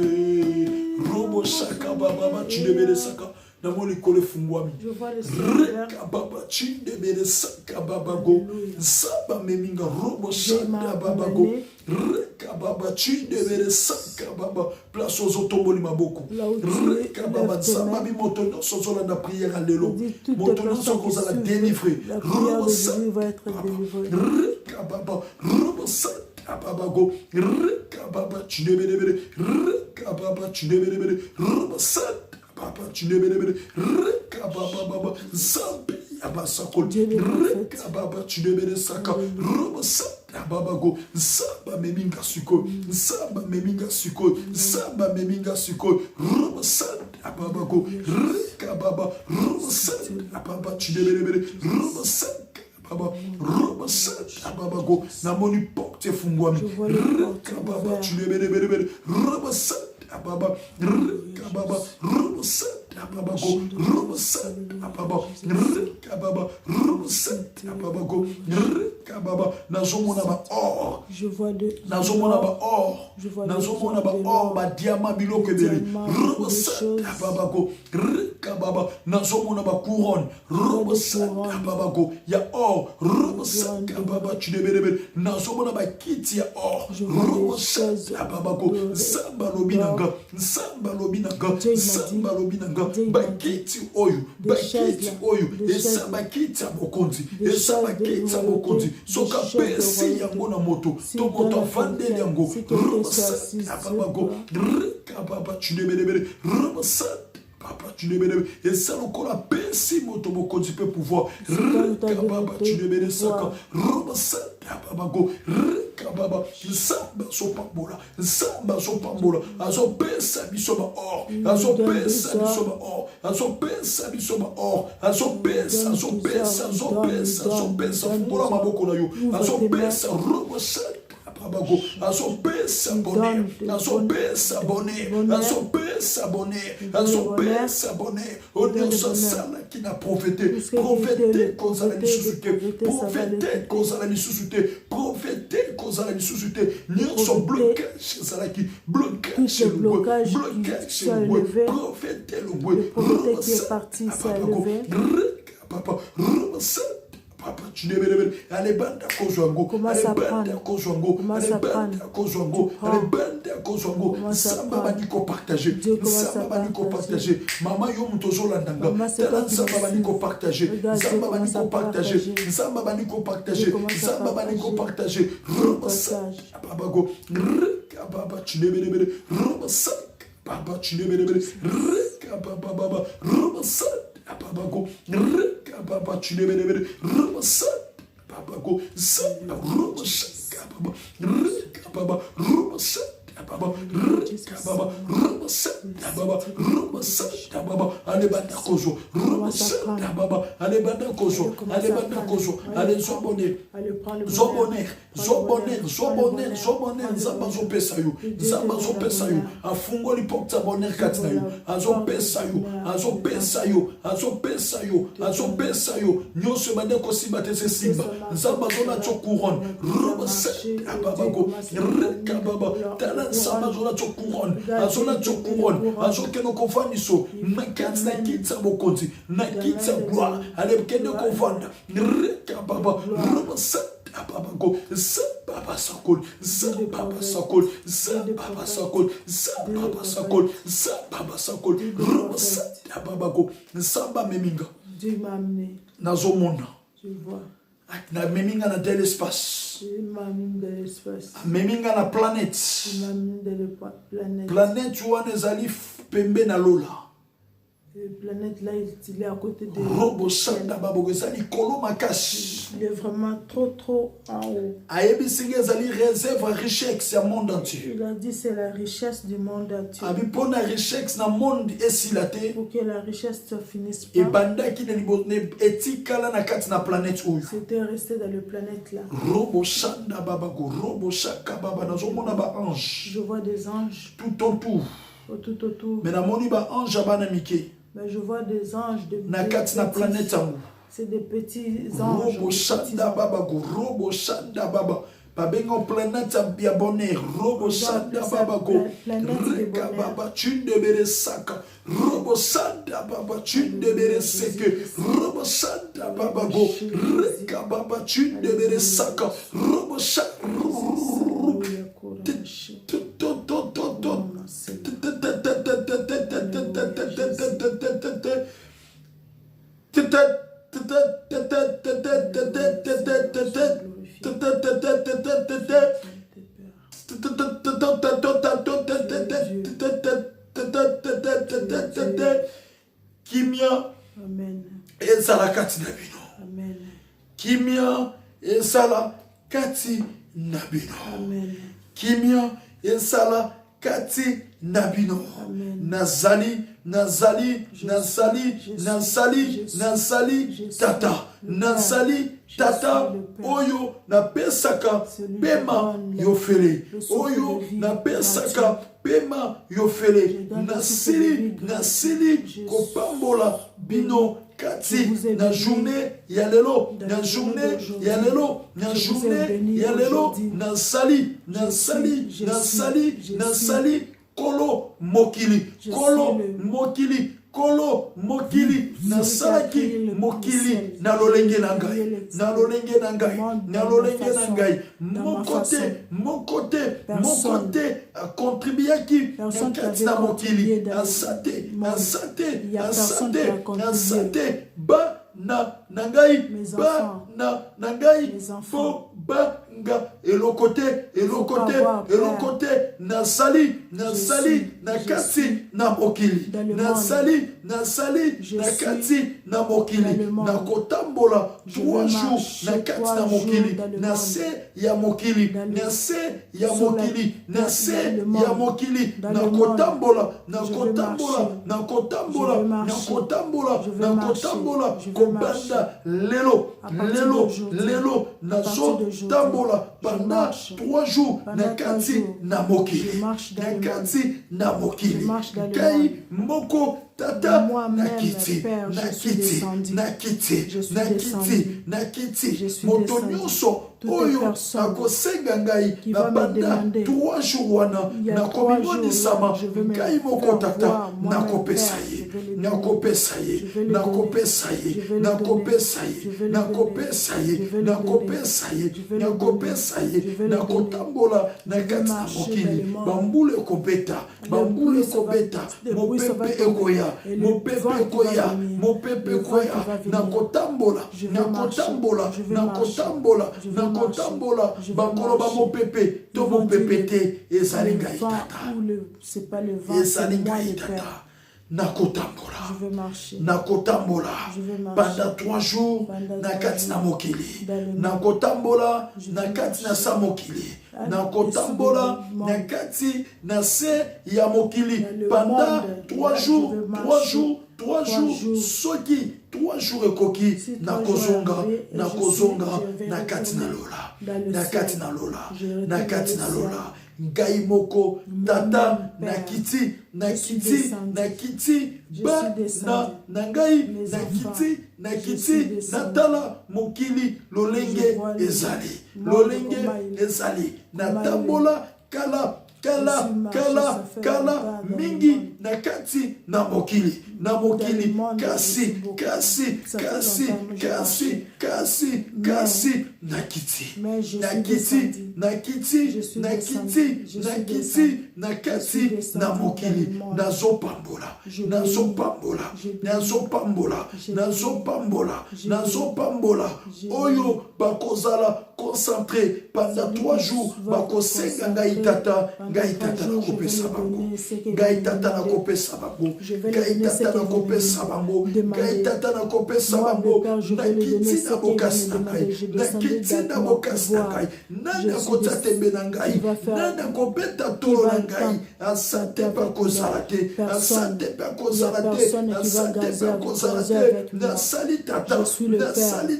robo shaka baba baba chine bere saka namoni kole fungwami reka baba chinde bere saka baba go saba meminga robo shaka baba go reka baba chinde bere saka baba place aux otomboli maboko reka baba saba bi motono sozola na prière alelo motono sokoza la délivrer robo saka reka baba robo saka baba go reka baba chinde bere reka baba chinde bere robo saka papa tu ne bele reka baba baba zambi abasakol reka baba tu ne bele saka robo sa baba go saba meminga suko saba meminga suko saba meminga suko robo sa baba go reka baba robo sa baba tu ne bele robo sa baba robo sa baba go na moni porte fungwami reka baba tu ne bele robo sa baba kababa ruset ababago rubuset ababa kababa rubuset ababago kababa nazomona ba or je vois de nazomona ba or nazomona ba or ba diamant biloko ebele rubuset ababago kababa nazomona ba couronne rubuset ababago ya or rubuset ababa chidebelebe nazomona ba kiti ya or rubuset ababago samba lobinanga samba lobinanga samba lobinanga ba kiti oyo ba kiti oyo esa ba kiti abokonzi esa ba kiti abokonzi soka pesi yango na moto to moto afandeli yango rubuset ababago kababa chidebelebe rubuset Papa, tu ne me et ça encore la paix si mon tomo tu peux pouvoir kababa tu ne me saka robasa kabago kababa samba sopambola samba sopambola azo pesa bisoba or azo pesa bisoba or azo pesa bisoba or azo pesa fumbola maboko na yo azo pesa robasa Abago, azopesa bonheur, azopesa bonheur, azopesa bonheur, azopesa bonheur. O Deus sala qui n'a prophété kozala lisusuté, prophété kozala lisusuté, prophété kozala lisusuté. Nyonso blocage ezalaki, blocage le bois, prophété le bois. Le prophète qui est parti s'est levé. Papa, Papa, tu ne veux pas aller banda kozwango, aller banda kozwango, aller banda kozwango, aller banda kozwango. Samba baniko partager, samba baniko partager. Maman yo mutozo landanga, tala samba baniko partager, samba baniko partager, samba baniko partager, samba baniko partager. Papa go, papa tu ne veux pas, papa tu ne veux pas, papa Ababago, Kababa, tu ne veux pas, Babago, Samba, Robasa, Kababa, Robasa, Kababa, Robasa, Robasa, Kababa, allez Batakozo, Robasa, Kababa, allez Batakozo, allez Batakozo, allez Zobonner, Zamba Zopesayo, Zamba Zopesayo, a Fungoli Pokta Bonner Katnayo, Azopesayo, Nyose Mane Kosibate Simba, Zamba Zona Chokuron, Robasa, Ababago, Kababa, Talan Sama Zona Chokuron, Azona Chokuron, Azokeno Kofaniso, Nakats Nakitsa Bokonzi, Nakitsa Gloire, Alebkene Kovanda, Kababa, Robasa. Ababago, Papa Sakol, Papa Sakol, Papa Sakol, Papa Sakol, Papa Sakol, Robasa, Ababago, Samba Meminga. Dieu m'a amené. Nazomona. Je vois. Na Meminga na tel espace. Dieu m'a amené dans l'espace. Meminga na planète. Dieu m'a amené dans la planète. Planète ouane zalif pembe na lola. La planète là, il est à côté de Robo Sanda Babogo Zali Kolo Makashi. Il est vraiment trop en haut. Ayebi Singe Zali réserve richesse au monde entier. Il a dit c'est la richesse du monde entier. Abi pona richesse na monde esilate. Pour que la richesse se finisse pas. Et banda ki ne libone etikala na kati na planète oyo. C'était resté dans le planète là. Robo Sanda Babago, Robo Shaka Baba nazomona ba ange. Je vois des anges. Tout autour. Tout autour. Mais na moni ba ange abana mike. Mais je vois des anges de na kati na planète yango. C'est des petits anges. Robo Shanda Baba go, Robo Shanda Baba. Babengo planète ya bonheur. Robo Shanda Baba go. Reka Baba chunde bere saka. Robo Shanda Baba chunde bere seke. Robo Shanda Baba go. Reka Baba chunde bere saka. Robo Shanda Kimia ezala kati na bino. Kimia ezala kati na bino. Kimia ezala kati na bino. Nazali tata nasali tata oyo napesaka pema yofele oyo napesaka pema yofele nasili kopambola bino kati na journée ya lelo na journée ya lelo na journée ya lelo nasali kolo mokili nasalaki mokili na lolenge na ngai mokote akontribuaki na kati na mokili asate ba na ngai po banga elokote nasali na kati na mokili nasali na kati na mokili nakotambola 3 jours na kati na mokili na se ya mokili nakotambola kobanda lelo nazotambola pendant 3 jours na kati na mokili kai moko tata nakiti moto nyonso oyo akosenga ngai na banda 3 jours wana nakomibonisama ngai moko tata nakopesa ye nakotambola na kati na mokili bambule ekobeta mopepe ekoya nakotambola bakolo ba mopepe to mopepe te ezali ngai tata nakotambola pendant 3 jours na kati na mokili nakotambola na kati na sa mokili nakotambola na kati na se ya mokili pendant 3 jours soki 3 jours ekoki nakozonga na kati na lola ngai moko tata nakiti ba na ngai nakiti natala mokili lolenge ezali natambola kala mingi na kati na mokili kasi nakiti na kati na mokili nazopambola oyo bakozala concentré pendant 3 jours bakosenga ngai tata nakopesa bango nakiti na bokasi na ngai nani akota tembe na ngai nani akobeta tolo na ngai asante bakozala te nasali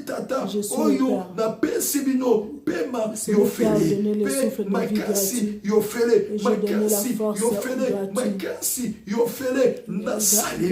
tata oyo napesi bino pema yofele pe makasi yofele nasali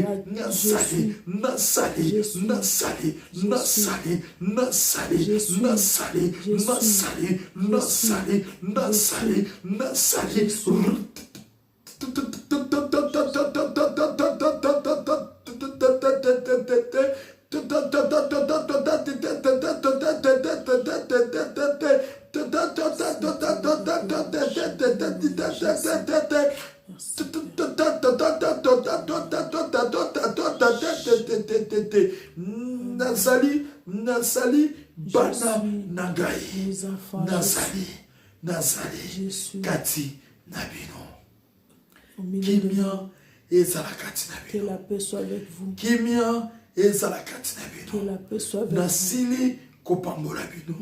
nasali bana na ngai nasali kati na bino kimia ezala kati na bino kimia ezala kati na bino nasili kopambola bino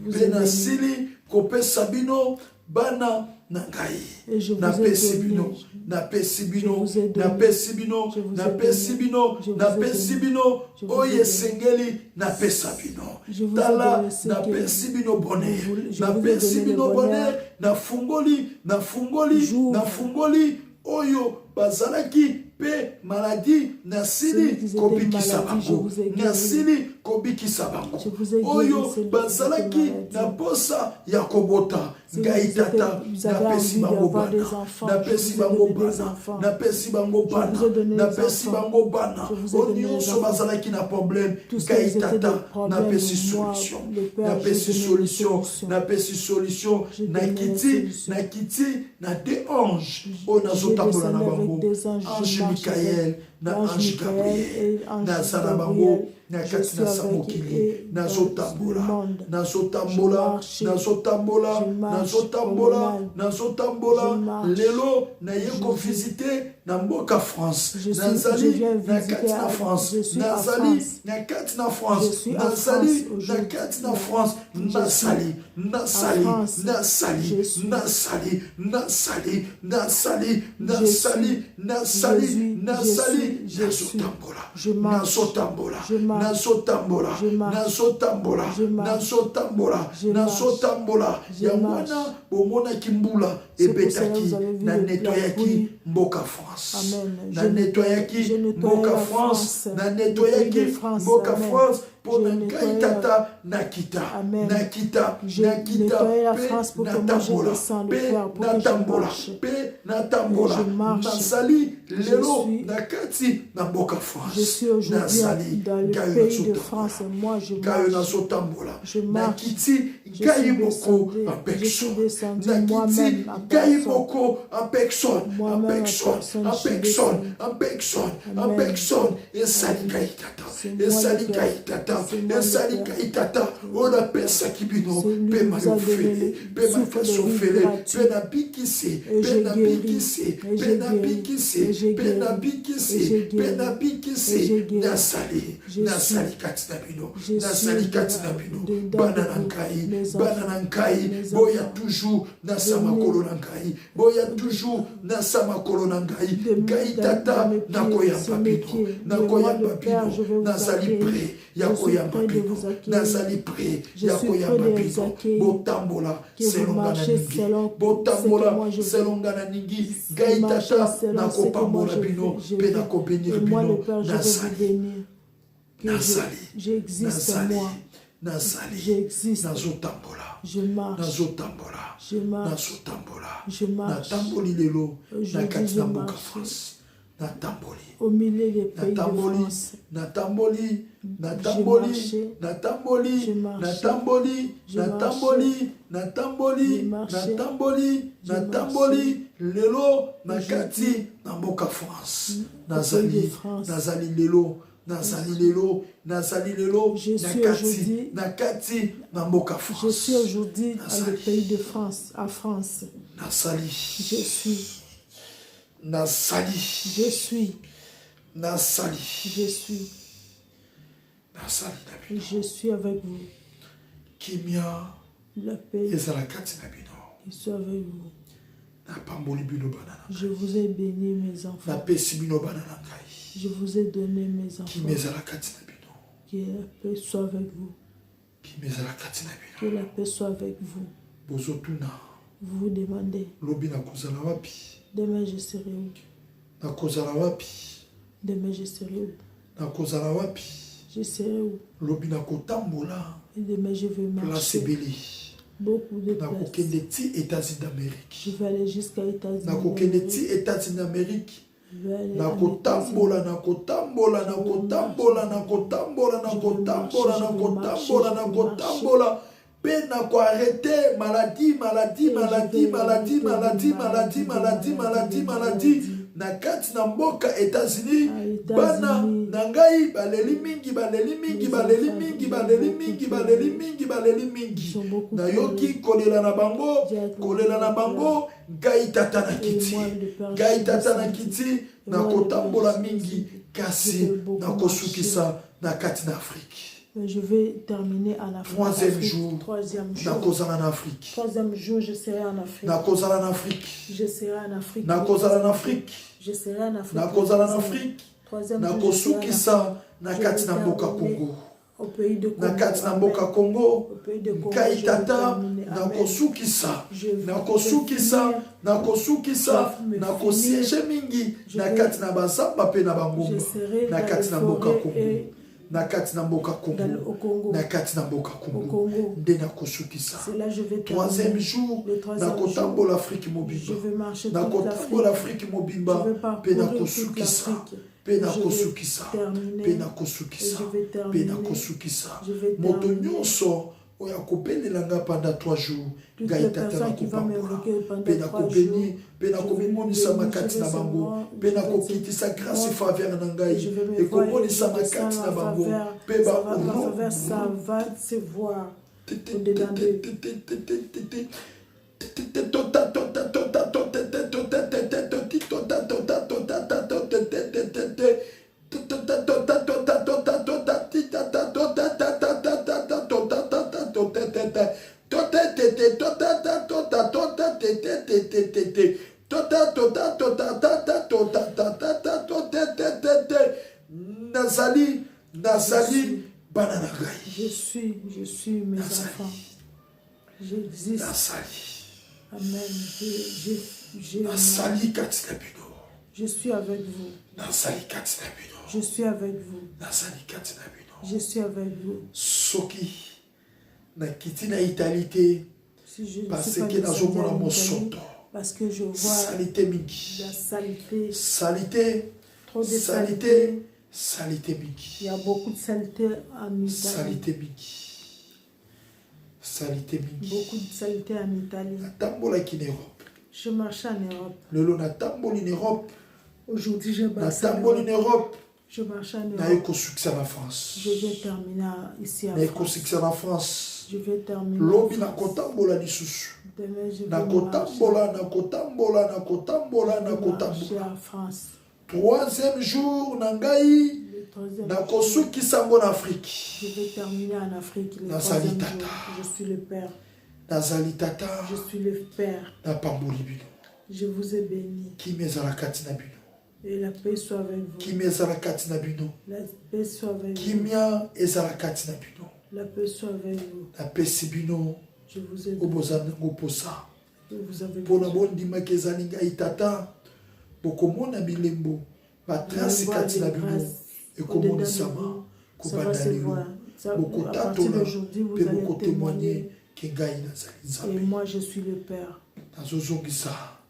mpe nasili kopesa bino bana na ngai. Et je vous ai Napesi donné. bino, napesi bino, Je vous ai donné. napesi bino, Je vous ai napesi donné. bino, Je vous ai napesi donné. bino, Je vous ai oye donné. sengeli, napesa bino. Je vous ai Tala, donné ce que napesi bino bonheur, je vous ai napesi donné le bino bonheur. bonheur, nafungoli, J'ouvre. nafungoli, oyo bazalaki pe maladie nasili Ceux qui étaient kobikisa malades, je bango, vous ai guéri. nasili kobikisa bango. Je vous ai guéri, Oyo ceux qui bazalaki étaient malades. na posa ya kobota, Si ngai vous tata, avez napesi envie bango d'avoir des bana, enfants, napesi je vous ai bango donné des bana, enfants. napesi bango Je bana, vous ai donné des napesi enfants. bango bana. Je vous ai donné des Onyonso enfants. bazalaki na problème, Tous ceux ngai qui étaient tata, des problèmes, napesi moi, solution, le Père, napesi j'ai donné des solution, solutions. napesi solution, J'ai donné des nakiti, solutions. nakiti, na des anges, oyo nazotambola na descendu avec bango, des anges, je ange marche Michael, avec na l'ange ange Michael Gabriel, et ange naza na Gabriel. bango, na Je kati suis na avec samokili, et dans le nazotambola, monde. nazotambola, Je marche, nazotambola, je marche nazotambola, promenade. nazotambola, Je marche. lelo naye Je kovisite na mboka France, Je nazali viens na visiter kati na à- France, je suis à nazali France. na kati na Je France, suis à nazali France na aujourd'hui. kati na France, Je suis nasali, nasali, France. nasali, Je suis- nasali, nasali, nasali, Je nasali, suis- nasali, je suis- nasali, je suis- nazotambola, je marche. nazotambola, Je marche. nazotambola, Je marche. nazotambola, Je marche. nazotambola, Je marche. nazotambola. Je yango marche. wana bomonaki mbula C'est pour cela ebetaki vous avez vu na le nettoyaki pluie. mboka France, Amen. na Je nettoyaki nettoyais mboka la France, France, na le nettoyaki pays de France. mboka Amen. France mpo na Je ngai nettoyais tata nakita Amen. nakita Je nakita nettoyais la mpe France pour que moi je natambola descende, mpe Père, pour que je natambola marche. mpe natambola Je marche. nazali lelo suis- na kati na mboka Je France, suis aujourd'hui nazali dans le ngai pays de nazotambola. France et moi je ngai marche. nazotambola Je marche. nakiti Je ngai suis moko descendu. en Je suis personne descendu nakiti moi-même en ngai personne. moko en personne en Moi-même en personne personne, en je suis personne descendu. en personne en Amen. personne esali ngai tata C'est moi esali le Père. ngai tata C'est moi le esali Père. ngai tata oyo napesaki bino C'est lui mpe qui vous a donné mayofele le mpe souffle de makasi vie ofele gratuit. mpe nabikisi Et mpe j'ai nabikisi guéri. Et mpe j'ai nabikisi guéri. Et j'ai mpe guéri. nabikisi Et j'ai mpe guéri. Et nabikisi j'ai guéri. nasali Je nasali suis- kati na bino je nasali suis kati na dedans- bino dedans bana de na vous, ngai mes bana enfants, na ngai mes boya enfants. toujours nasa Venez. makolo na ngai boya toujours nasa makolo na ngai De- ngai dans- tata dans mes pieds, nakoyamba sur mes bino pieds. nakoyamba Moi, le Père, bino je vais vous nazali accueillir. prêt ya Je suis koyamba prêt de bino vous accueillir. nazali prêt Je ya suis koyamba prêt de vous bino accueillir. botambola Que vous selonga na marchez ningi selon ce que botambola moi je veux. selonga na ningi ngai Marchez tata selon ce que moi nakopambola je bino veux. Je mpe veux. nakobénir Et moi, le bino Père, je vais vous nazali bénir. Que nazali j'existe nazali moi. nazali J'existe. nazotambola Je marche. nazotambola Je marche. nazotambola Je marche. natamboli lelo Aujourd'hui, na kati je na mboka marche. France natamboli Au milieu des pays de natamboli France. natamboli natamboli marché. natamboli J'ai marché. natamboli J'ai natamboli natamboli J'ai marché. natamboli J'ai natamboli lelo na Aujourd'hui, kati na mboka France pays nazali de France. nazali lelo nazali lelo nazali lelo Je na suis kati aujourd'hui- na kati na mboka France Je suis aujourd'hui dans Nazali. le pays de France, à France. nazali Je suis, nazali je suis, nazali je suis, nazali na bino je suis avec vous. kimia La paix ezala kati na bino qui soit avec vous. napamboli bino bana na Je vous ai béni, mes enfants. napesi bino bana na ngai Je vous ai donné mes enfants. kimi ezala kati na bino Que la paix soit avec vous. kimi ezala kati na Que bino la paix soit avec vous. bozotuna Vous vous demandez, lobi nakozala wapi demain je serai où? nakozala wapi Demain je serai où? nakozala wapi Je serai où? lobi nakotambola Et demain je vais place marcher. ebele Beaucoup de places. nakokende ti états-unis d'amérique Je vais aller jusqu'à États-Unis. nakokende ti états-unis d'amérique Je vais aller en nakotambola nakotambola nakotambola nakotambola nakotambola nakotambola nakotambola mpe nakoarrete maladie maladie maladie maladie maladie maladie maladie maladie maladie na kati na mboka états-unis bana na ngai baleli mingi baleli mingi baleli mingi baleli mingi baleli mingi baleli mingi nayoki kolela na bango kolela na bango ngai tata na kiti ngai tata na kiti nakotambola mingi kasi nakosukisa na kati na afrique Je vais terminer en Afrique. Troisième jour, Troisième jour. nakozala en Afrique. Troisième jour, je serai en Afrique. Nakozala en Afrique. Je serai en Afrique. Nakozala en Afrique. Je serai en Afrique. Nakozala en Afrique. Troisième jour, Nakosukisa na kati na mboka Congo. Au pays de Congo. Na kati na mboka Congo. Au pays de Congo. Ngai tata nakosukisa. Nakosukisa. Nakosukisa. Nakosiege mingi na kati na bazamba pe na bangomba. Na kati na mboka Congo. Na kati na mboka Congo. Na kati na mboka Congo. Nde nakosukisa. Troisième jour, nakotambola Afrique mobimba. Nakotambola Afrique mobimba. Pe nakosukisa. Pe nakosukisa. Pe nakosukisa. Pe nakosukisa. Moto nyonso oyo akobelela nga pendant 3 jours. Ngai tata nakopambola. Pe nakobeni. Pe nakomonisa makati na bango. Pe nakokitisa grâce et faveur na ngai. Ekomonisa makati na bango. Pe ba faveur, ça va se voir au-dedans d'eux. Nazali, bananagai. Je suis mes enfants. J'existe. Nazali. Amen. Nazali katina bino. Je suis avec vous. Nazali katina bino. Je suis avec vous. Nazali katina bino. Je suis avec vous. Soki na kitina Italie parce que nazomona mosoto. Parce que je vois salité mingi. La saleté. Salité. Trop de salité. Salité mingi. Il y a beaucoup de saleté en Italie. Salité mingi. Salité mingi. Beaucoup de saleté en Italie. Natambola ki en Europe. Je marche en Europe. Lelo natamboli en Europe. Aujourd'hui je marche en Europe. Je marche en Europe. Naeko succès en France. Je vais terminer ici en France. Naeko succès en France. Je vais terminer. Lobi nakotambola lisusu. Demain je vais nakotambola en France. Troisième jour nangai nakosukisa ngo en Afrique. Je vais terminer en Afrique le Nazali troisième tata. jour. Je suis le Père. Nazali tata. Je suis le Père. Napamboli bino. Je vous ai béni. Kimezala kati na bino. Et la paix soit avec vous. Kimezala kati na bino. La paix soit avec vous. Kimia ezala kati na bino. La paix soit avec vous. La paix si bino. Je vous ai béni. Obozana ngoposa. Vous avez Pona bondima kezali ngai tata. Bokomona bilembo. Batrasi kati na bino. Ekomonisama. Kobandalilo. Bokotato na. Pe bokotémoigner que ngai nazali nzambe. Et moi je suis le Père. Nazozongisa.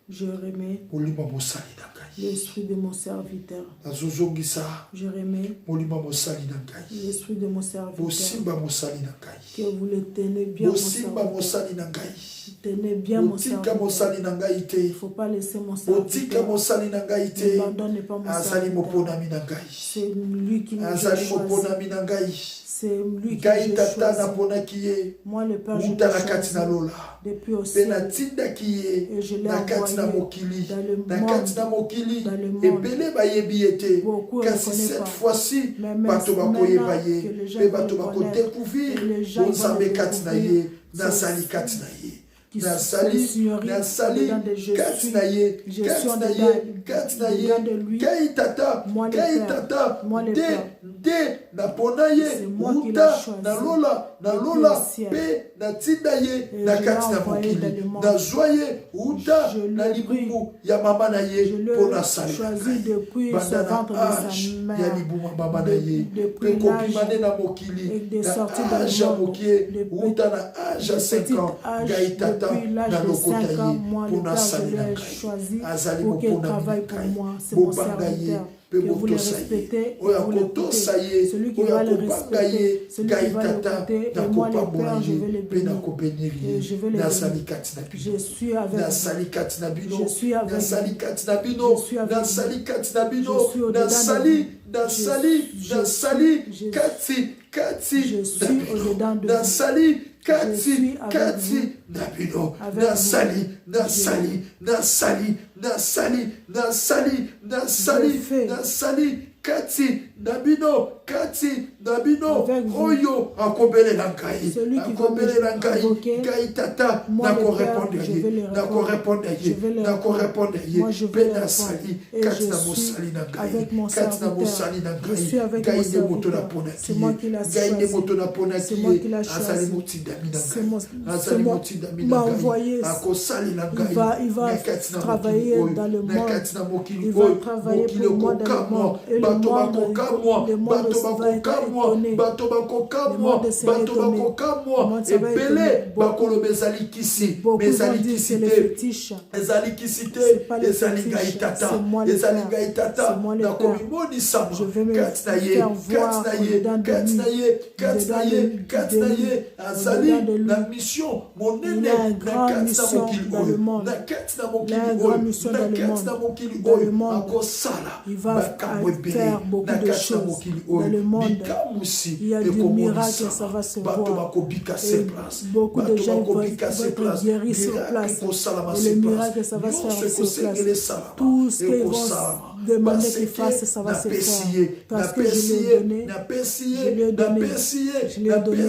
Je remets molimo mosali na ngai. l'esprit de mon serviteur. Nazozongisa. Je remets molimo mosali na ngai. l'esprit de mon serviteur. Bosimba mosali na ngai. Que vous le tenez bien. Bosimba mosali na ngai. Tenez bien mon Botika serviteur. mosali na ngai te. Il ne faut pas laisser mon serviteur. Botika mosali na ngai te. N'abandonnez pas mon Azali serviteur. moponami na ngai. C'est lui qui m'a Azali choisi. moponami na ngai. C'est lui qui Ngai j'ai tata choisi. naponaki ye. Moi le Père je Uta l'ai na kati choisi na lola. depuis au Pe ciel. natindaki ye. Et je l'ai Na kati na envoyé mokili. dans le Na kati na mokili. Dans le monde. Ebele bayebi ye te. Beaucoup ne Kasi connaissent cette pas. fois-ci Mais bato maintenant bakoyeba que ye. les gens Pe bato vont bakodécouvrir. connaître, et les gens Bonzambe vont kati na découvrir, ye. Nazali kati na ye. qui Nazali, Seigneurie, Nazali, au-dedans de je kati suis, na ye, je kati suis na au-dedans, ye, kati na ye, au-dedans de lui. kai tata, Moi le kai Père. tata, Moi le de, Père. de, na pona ye, C'est moi qui l'ai uta, choisi. na lola, Depuis le ciel. pe, na tinda ye, Et na je kati l'ai na envoyé dans mokili, le monde. na zoye, uta, Je na l'ai libumu, ya mama na ye, Je l'ai pona sali. choisi depuis ce Banda ventre de na sa âge, mère. ya libuma mama na ye, Depuis pe kopimane na mokili, et de na sortir dans le âge ya monde. mokie, De uta na âge ya 5 ans, âge, gai tata, depuis l'âge na de lokota 5 ans, ye, moi, le pona Père, sali je na l'ai ngai. choisi Azali pour qu'il mopona travaille mina pour ngai. moi. C'est mon Bobanga ye, serviteur. pe Que vous le botosa ye. respectez, Oyo vous akotosa l'écoutez. ye, Celui qui oyo va le akobanga ye, respecter, celui gai qui va tata, l'écouter, et moi le nakopambola Père, je vais ye, le pe bénir. nakobeneli Et je vais le ye, nazali bénir. kati na bino, Je suis avec vous. nazali kati na bino, Je suis avec nazali vous. kati na bino, Je suis avec nazali vous. kati na bino, Je suis au-dedans de nazali, vous. nazali, Je nazali, suis- kati, kati, Je na suis bino. au-dedans de vous. Nazali, Je kati, suis avec kati, vous. na bino, Avec nazali, vous. nazali, nazali, nazali, nazali, nazali, Je fais. nazali, kati, Nabino, Kati, Nabino, Avec vous. Oyo, Akobele Lankai, Celui qui va Akobele me Lankai, provoquer, Gaïtata, moi, Nako le Père, répondre je vais les Nako répondre Je vais les Nako répondre Moi, je vais les Pena répondre. Sali, Et Katina je suis Mosali Nangai, avec mon Katina Mosali serviteur. Nangai, Je suis avec mon Gaïde Motona serviteur. Ponaki, C'est moi qui l'ai Gaïde choisi. Motona Ponaki, C'est moi qui l'ai choisi. Azali Motinda C'est Minangai, moi qui m'a envoyé. Akosali Nangai, Il va travailler dans le monde. Il va travailler pour moi dans le monde. Et le monde va être étonné. Le monde sera étonné. Beaucoup vont dire c'est les fétiches. C'est pas les fétiches. C'est moi le Père. C'est moi le Père. Je vais me faire voir au-dedans de lui. La mission, mon Il a une grande mission dans le monde. Il a une grande mission dans le monde. Il va faire beaucoup de choses dans le monde. Il y a du miracle, ça va se voir. Et beaucoup de gens vont être guéris sur place. Et le miracle, ça va se faire sur place. Tout ce qu'ils vont demander qu'il fasse, ça va se faire. Parce que je lui ai donné. Je lui ai donné. Je lui ai donné.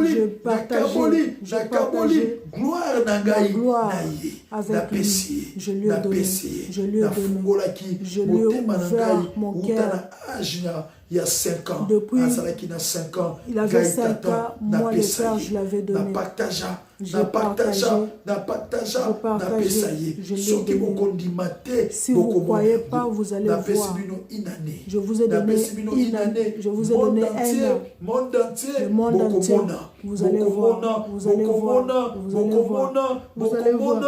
Je partageais gloire avec lui. Je lui ai donné. Je lui ai donné. Je lui ai ouvert mon cœur. Il y a 5 ans, depuis, il avait 5 ans, moi le Père, je l'avais donné. J'ai partagé. Si vous ne croyez pas, vous allez voir. Je vous ai donné un an. Le monde entier. Vous allez voir. Vous allez voir. Vous allez voir. Vous allez voir.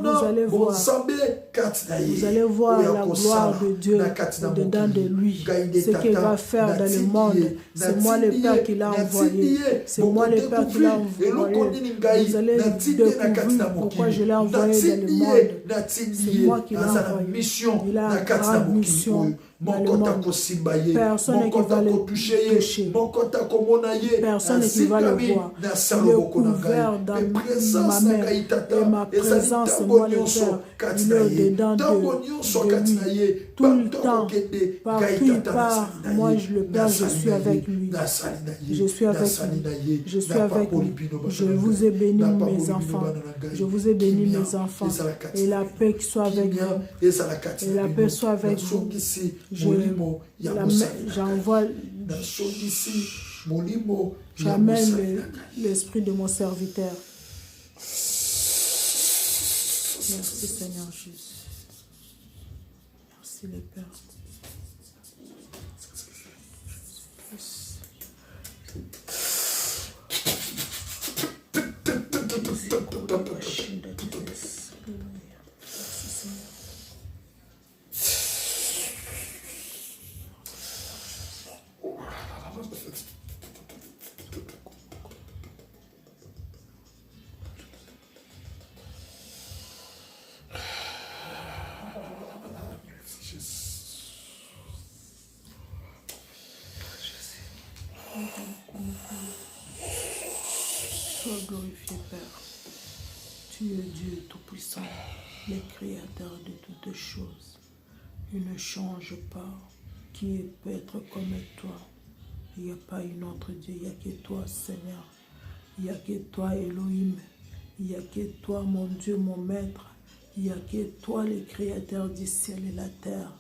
Vous allez voir. Vous allez voir la gloire de Dieu dedans de lui. Ce qu'il va faire dans le monde. C'est moi le Père qui l'a envoyé. C'est moi le Père qui l'a envoyé. Vous allez découvrir pourquoi je l'ai envoyé dans le monde. C'est moi qui l'ai envoyé. Il a une grande mission dans le monde. Personne qui va le toucher. Personne qui va le voir. Il est couvert dans ma main. Et ma présence, moi le Père, il est dedans de lui. Tout le temps, partout il part, moi le Père, je suis avec lui. Je suis avec lui. Je suis avec lui. Je vous ai béni mes enfants. Je vous ai béni mes enfants. Et la paix qui soit avec vous. Et la paix soit avec vous. J'envoie, j'amène l'esprit de mon serviteur. Merci Seigneur Jésus. Merci le Père. Sois glorifié, Père. Tu es Dieu Tout-Puissant, le Créateur de toutes choses. Il ne change pas. Qui peut être comme toi? Il n'y a pas un autre Dieu. Il n'y a que toi, Seigneur. Il n'y a que toi, Elohim. Il n'y a que toi, mon Dieu, mon Maître. Il n'y a que toi, le Créateur du ciel et la terre.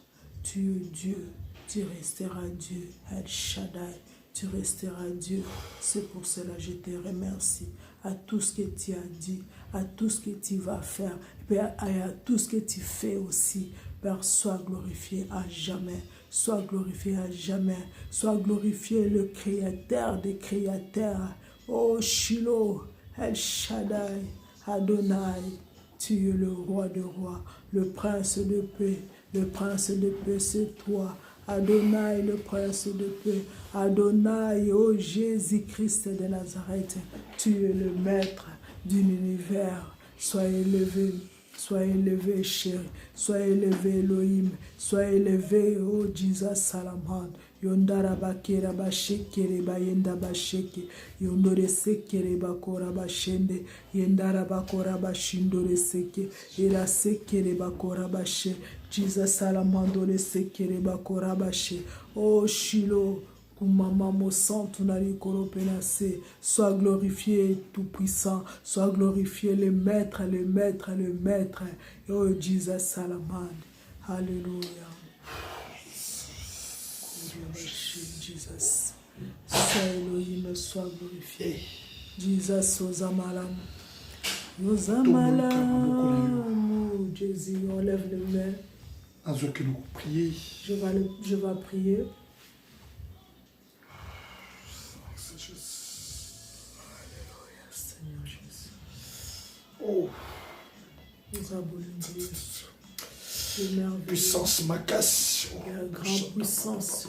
Tu es Dieu. Tu resteras Dieu. El Shaddai. Tu resteras Dieu. C'est pour cela que je te remercie à tout ce que tu as dit, à tout ce que tu vas faire, et à tout ce que tu fais aussi. Père, sois glorifié à jamais. Sois glorifié à jamais. Sois glorifié le Créateur des créateurs. Oh Shiloh, El Shaddai, Adonai. Tu es le roi de rois, le prince de paix. Le prince de paix, c'est toi. Adonai, le prince de paix. Adonai, oh Jésus-Christ de Nazareth. Tu es le maître de l'univers. Sois élevé, chéri. Sois élevé, Elohim. Sois élevé, oh Jesus Salaman. Yondara bakera bashekere bayenda basheke. Yondore sekere bakora bashende. Yendara bakora bashindore seke. Era sekere bakora bashe. Jesus salamandore sekere bakora bashe. Oh Shiloh. Maman santo sois glorifié tout-puissant, sois glorifié le maître, le maître, le maître. Oh Jesus Salaman. Alléluia. Jesus. Sois Elohim, sois glorifié. Jesus Osamalam. Osamalam. Jésus, on lève les mains. Je vais prier. Seigneur Jésus. Oh. Nous abonnons Jésus. Puissance macasse. Grande puissance.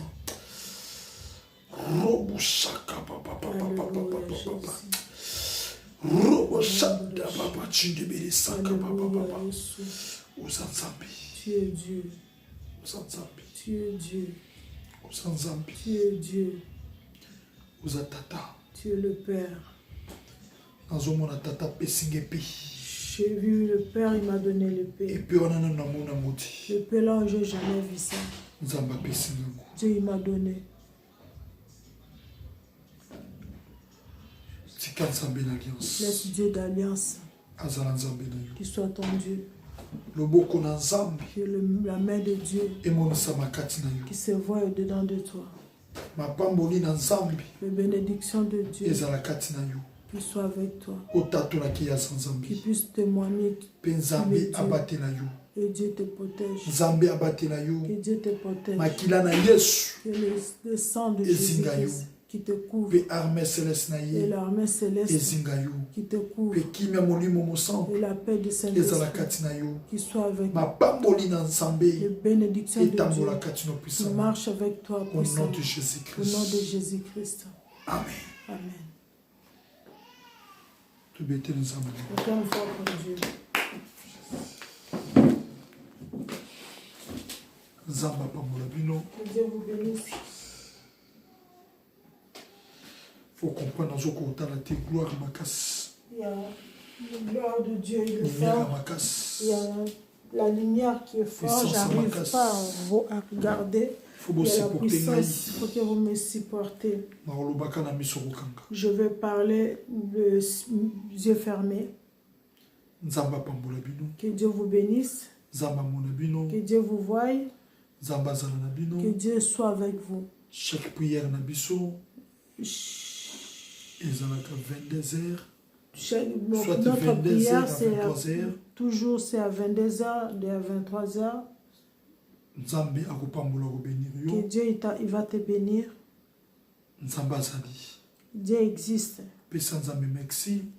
Robushaka papa papa papa papa. Robushaka papa chindibiri saka papa papa. Uzanzambi. Tu es Dieu. Uzanzambi. Tu es Dieu. Uzanzambi. Tu es Dieu. Uzatata. Tu es le Père. J'ai vu le Père, il m'a donné l'épée. L'épée là, je n'ai jamais vu ça. Dieu, il m'a donné. Laisse Dieu d'alliance. Qui soit ton Dieu. Que la main de Dieu qui se voit au-dedans de toi. Les bénédictions de Dieu qui soit avec toi. Qui puisse témoigner que et Dieu te protège. Que Dieu te protège. Que le sang de Jésus qui te couvre. Et l'armée céleste qui te couvre. Et la paix du Saint-Esprit qui soit avec toi. Les bénédictions de Dieu qui marche avec toi. Au nom de Jésus-Christ. Au nom de Jésus-Christ. Amen. Amen. Aucun foi pour Dieu. Que Dieu vous bénisse. Il faut comprendre que gloire il y a la gloire de Dieu, il est fort. Il y a la lumière qui est forte. Je n'arrive pas à regarder. Il y a la puissance. Il faut que vous me supportez. Je vais parler les yeux fermés. Que Dieu vous bénisse. Que Dieu vous voie. Que Dieu soit avec vous. Chaque prière n'a notre prière, c'est toujours à 22h, de 23h. Que Dieu il va te bénir. Dieu existe.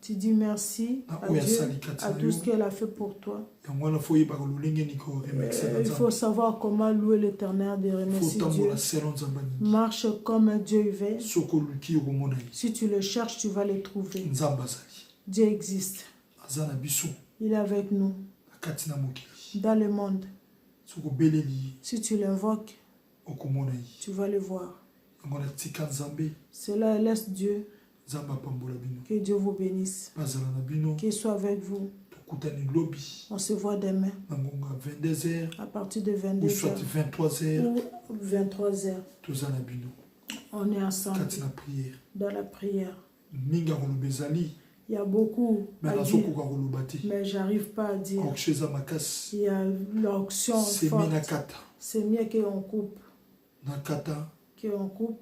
Tu dis merci à Dieu, à tout ce qu'elle a fait pour toi. Il faut savoir comment louer l'Éternel, de remercier Dieu. Marche comme Dieu veut. Si tu le cherches, tu vas le trouver. Dieu existe. Il est avec nous. Dans le monde. Si tu l'invoques, tu vas le voir. Cela laisse Dieu. Que Dieu vous bénisse. Qu'il soit avec vous. On se voit demain. À partir de 22h. Ou soit 23h. Ou 23h. On est ensemble. Dans la prière. Il y a beaucoup à dire, mais j'arrive pas à dire. Il y a l'onction forte. C'est mieux qu'on coupe. Qu'on coupe.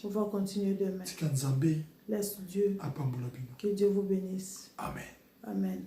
On va continuer demain. Laisse Dieu. Que Dieu vous bénisse. Amen. Amen.